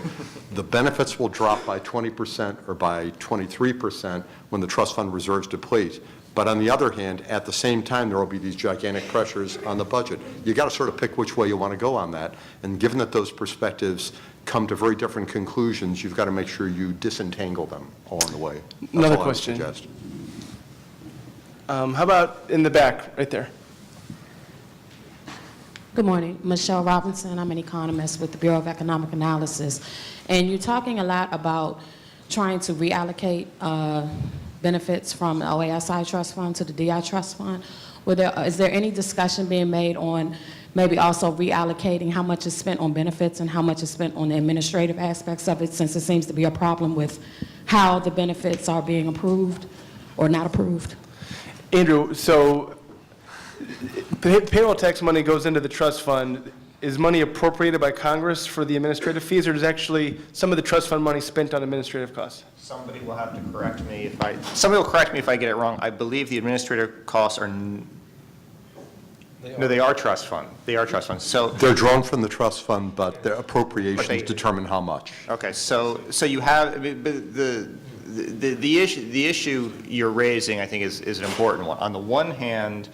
the benefits will drop by 20% or by 23% when the trust fund reserves deplete, but on the other hand, at the same time, there will be these gigantic pressures on the budget. You got to sort of pick which way you want to go on that, and given that those perspectives come to very different conclusions, you've got to make sure you disentangle them along the way. That's Another all I would question. suggest. How about in the back, right there? Good morning. Michelle Robinson. I'm an economist with the Bureau of Economic Analysis. And you're talking a lot about trying to reallocate benefits from the OASI Trust Fund to the DI Trust Fund. Is there any discussion being made on maybe also reallocating how much is spent on benefits and how much is spent on the administrative aspects of it, since it seems to be a problem with how the benefits are being approved or not approved? Andrew, so payroll tax money goes into the trust fund. is money appropriated by Congress for the administrative fees, or is actually some of the trust fund money spent on administrative costs? Somebody will have to correct me somebody will correct me if I get it wrong. I believe the administrative costs are, no, they are trust fund. They are trust funds. So, They're drawn from the trust fund, but their appropriations determine how much. okay, so you have, I mean, but the issue you're raising, I think, is an important one. On the one hand,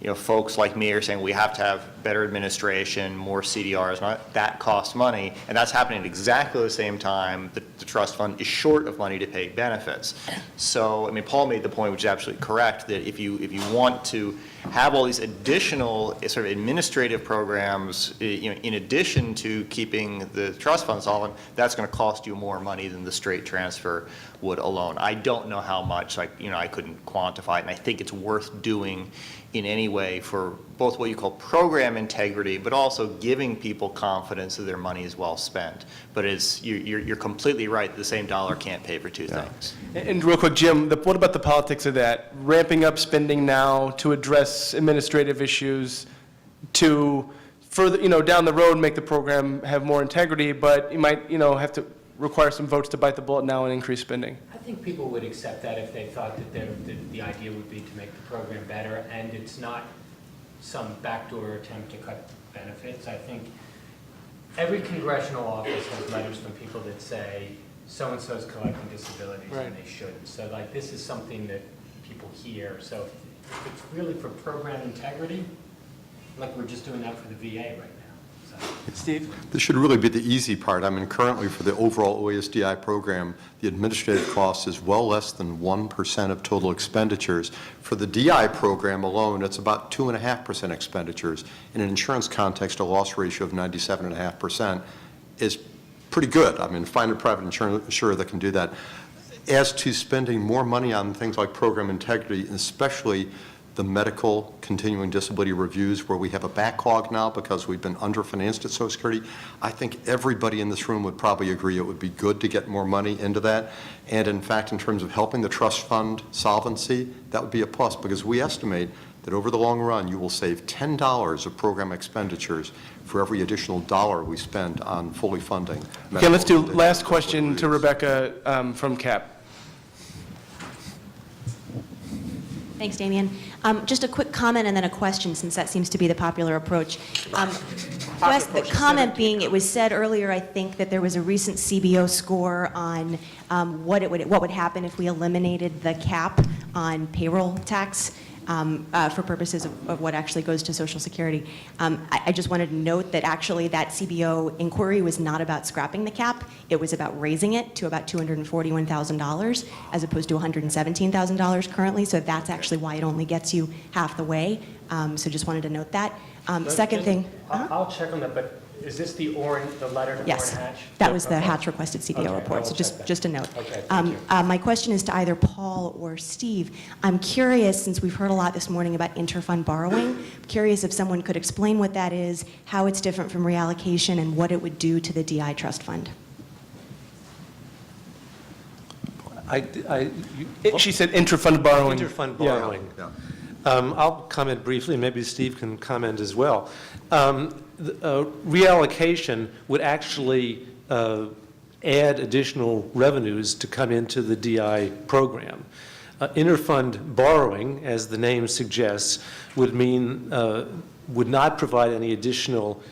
you know, folks like me are saying we have to have better administration, more CDRs, that costs money, and that's happening at exactly the same time the trust fund is short of money to pay benefits. So, I mean, Paul made the point, which is absolutely correct, that if you want to have all these additional sort of administrative programs, you know, in addition to keeping the trust fund solvent, that's going to cost you more money than the straight transfer would alone. I don't know how much, like, you know, I couldn't quantify it, and I think it's worth doing in any way for both what you call program integrity, but also giving people confidence that their money is well spent. But you're completely right, the same dollar can't pay for two things. And real quick, Jim, what about the politics of that? Ramping up spending now to address administrative issues to further, you know, down the road make the program have more integrity, but you might, you know, have to require some votes to bite the bullet now and increase spending. I think people would accept that if they thought that the idea would be to make the program better, and it's not some backdoor attempt to cut benefits. I think every congressional office has letters from people that say so-and-so's collecting disabilities and they shouldn't. So like this is something that people hear. So if it's really for program integrity, like we're just doing that for the VA right now. Steve? This should really be the easy part. I mean, currently for the overall OASDI program, the administrative cost is well less than 1% of total expenditures. For the DI program alone, it's about 2.5% expenditures. In an insurance context, a loss ratio of 97.5% is pretty good. I mean, find a private insurer that can do that. As to spending more money on things like program integrity, and especially the medical continuing disability reviews where we have a backlog now because we've been underfinanced at Social Security, I think everybody in this room would probably agree it would be good to get more money into that. And in fact, in terms of helping the trust fund solvency, that would be a plus because we estimate that over the long run, you will save $10 of program expenditures for every additional dollar we spend on fully funding. Okay, let's do last question to Rebecca from CAP. Thanks, Damien. Just a quick comment and then a question, since that seems to be the popular approach. The comment being, it was said earlier, I think, that there was a recent CBO score on what would happen if we eliminated the cap on payroll tax for purposes of what actually goes to Social Security. I just wanted to note that actually that CBO inquiry was not about scrapping the cap. It was about raising it to about $241,000 as opposed to $117,000 currently. So that's actually why it only gets you half the way. So just wanted to note that. Second thing. I'll check on that, but is this the letter to Yes, Warren Hatch? that was the Hatch requested CBO report, so just a note. Okay, thank you. My question is to either Paul or Steve. I'm curious, since we've heard a lot this morning about interfund borrowing, I'm curious if someone could explain what that is, how it's different from reallocation, and what it would do to the DI trust fund. She said interfund borrowing. Interfund borrowing. Yeah. I'll comment briefly, maybe Steve can comment as well. Reallocation would actually add additional revenues to come into the DI program. Interfund borrowing, as the name suggests, would not provide any additional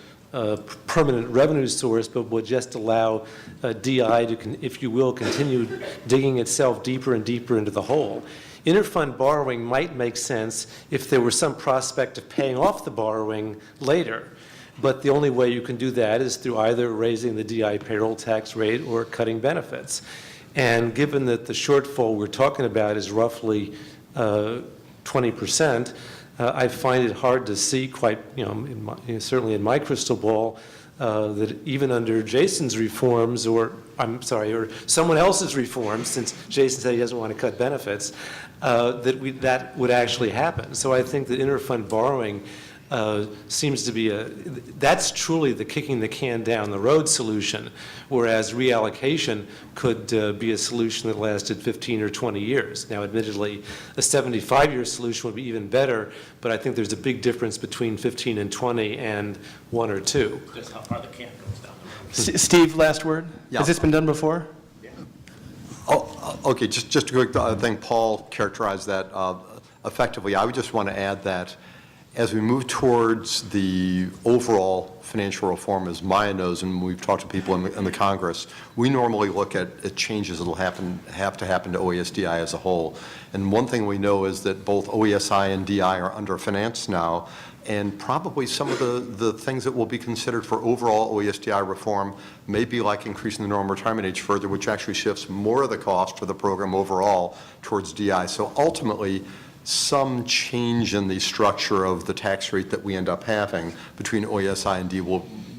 permanent revenue source, but would just allow DI to, if you will, continue digging itself deeper and deeper into the hole. Interfund borrowing might make sense if there were some prospect of paying off the borrowing later. But the only way you can do that is through either raising the DI payroll tax rate or cutting benefits. And given that the shortfall we're talking about is roughly 20%, I find it hard to see quite, certainly in my crystal ball, that even under Jason's reforms, or someone else's reforms, since Jason said he doesn't want to cut benefits, that would actually happen. So I think that interfund borrowing seems to be that's truly the kicking the can down the road solution, whereas reallocation could be a solution that lasted 15 or 20 years. Now, admittedly, a 75-year solution would be even better, but I think there's a big difference between 15 and 20 and 1 or 2. Just how far the can goes down. Steve, last word? Yeah. Has this been done before? Oh, okay, just a quick, I think Paul characterized that effectively. I would just want to add that as we move towards the overall financial reform, as Maya knows, and we've talked to people in the Congress, we normally look at changes that will have to happen to OESDI as a whole. And one thing we know is that both OESI and DI are underfinanced now, and probably some of the things that will be considered for overall OESDI reform may be like increasing the normal retirement age further, which actually shifts more of the cost for the program overall towards DI. So ultimately, some change in the structure of the tax rate that we end up having between OESI and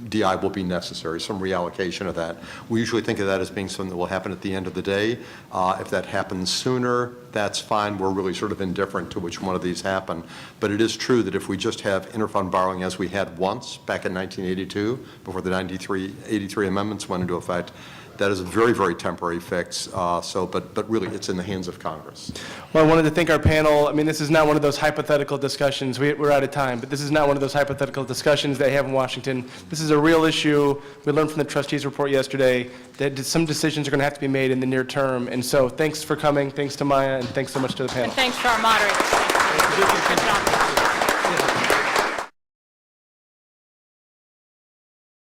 DI will be necessary, some reallocation of that. We usually think of that as being something that will happen at the end of the day. If that happens sooner, that's fine. We're really sort of indifferent to which one of these happen. But it is true that if we just have interfund borrowing as we had once back in 1982, before the 83 amendments went into effect, that is a very, very temporary fix, but really it's in the hands of Congress. Well, I wanted to thank our panel. I mean, this is not one of those hypothetical discussions. We're out of time, but this is not one of those hypothetical discussions they have in Washington. This is a real issue. We learned from the trustees report yesterday that some decisions are going to have to be made in the near term. And so thanks for coming. Thanks to Maya, and thanks so much to the panel. And thanks to our moderators. Good job.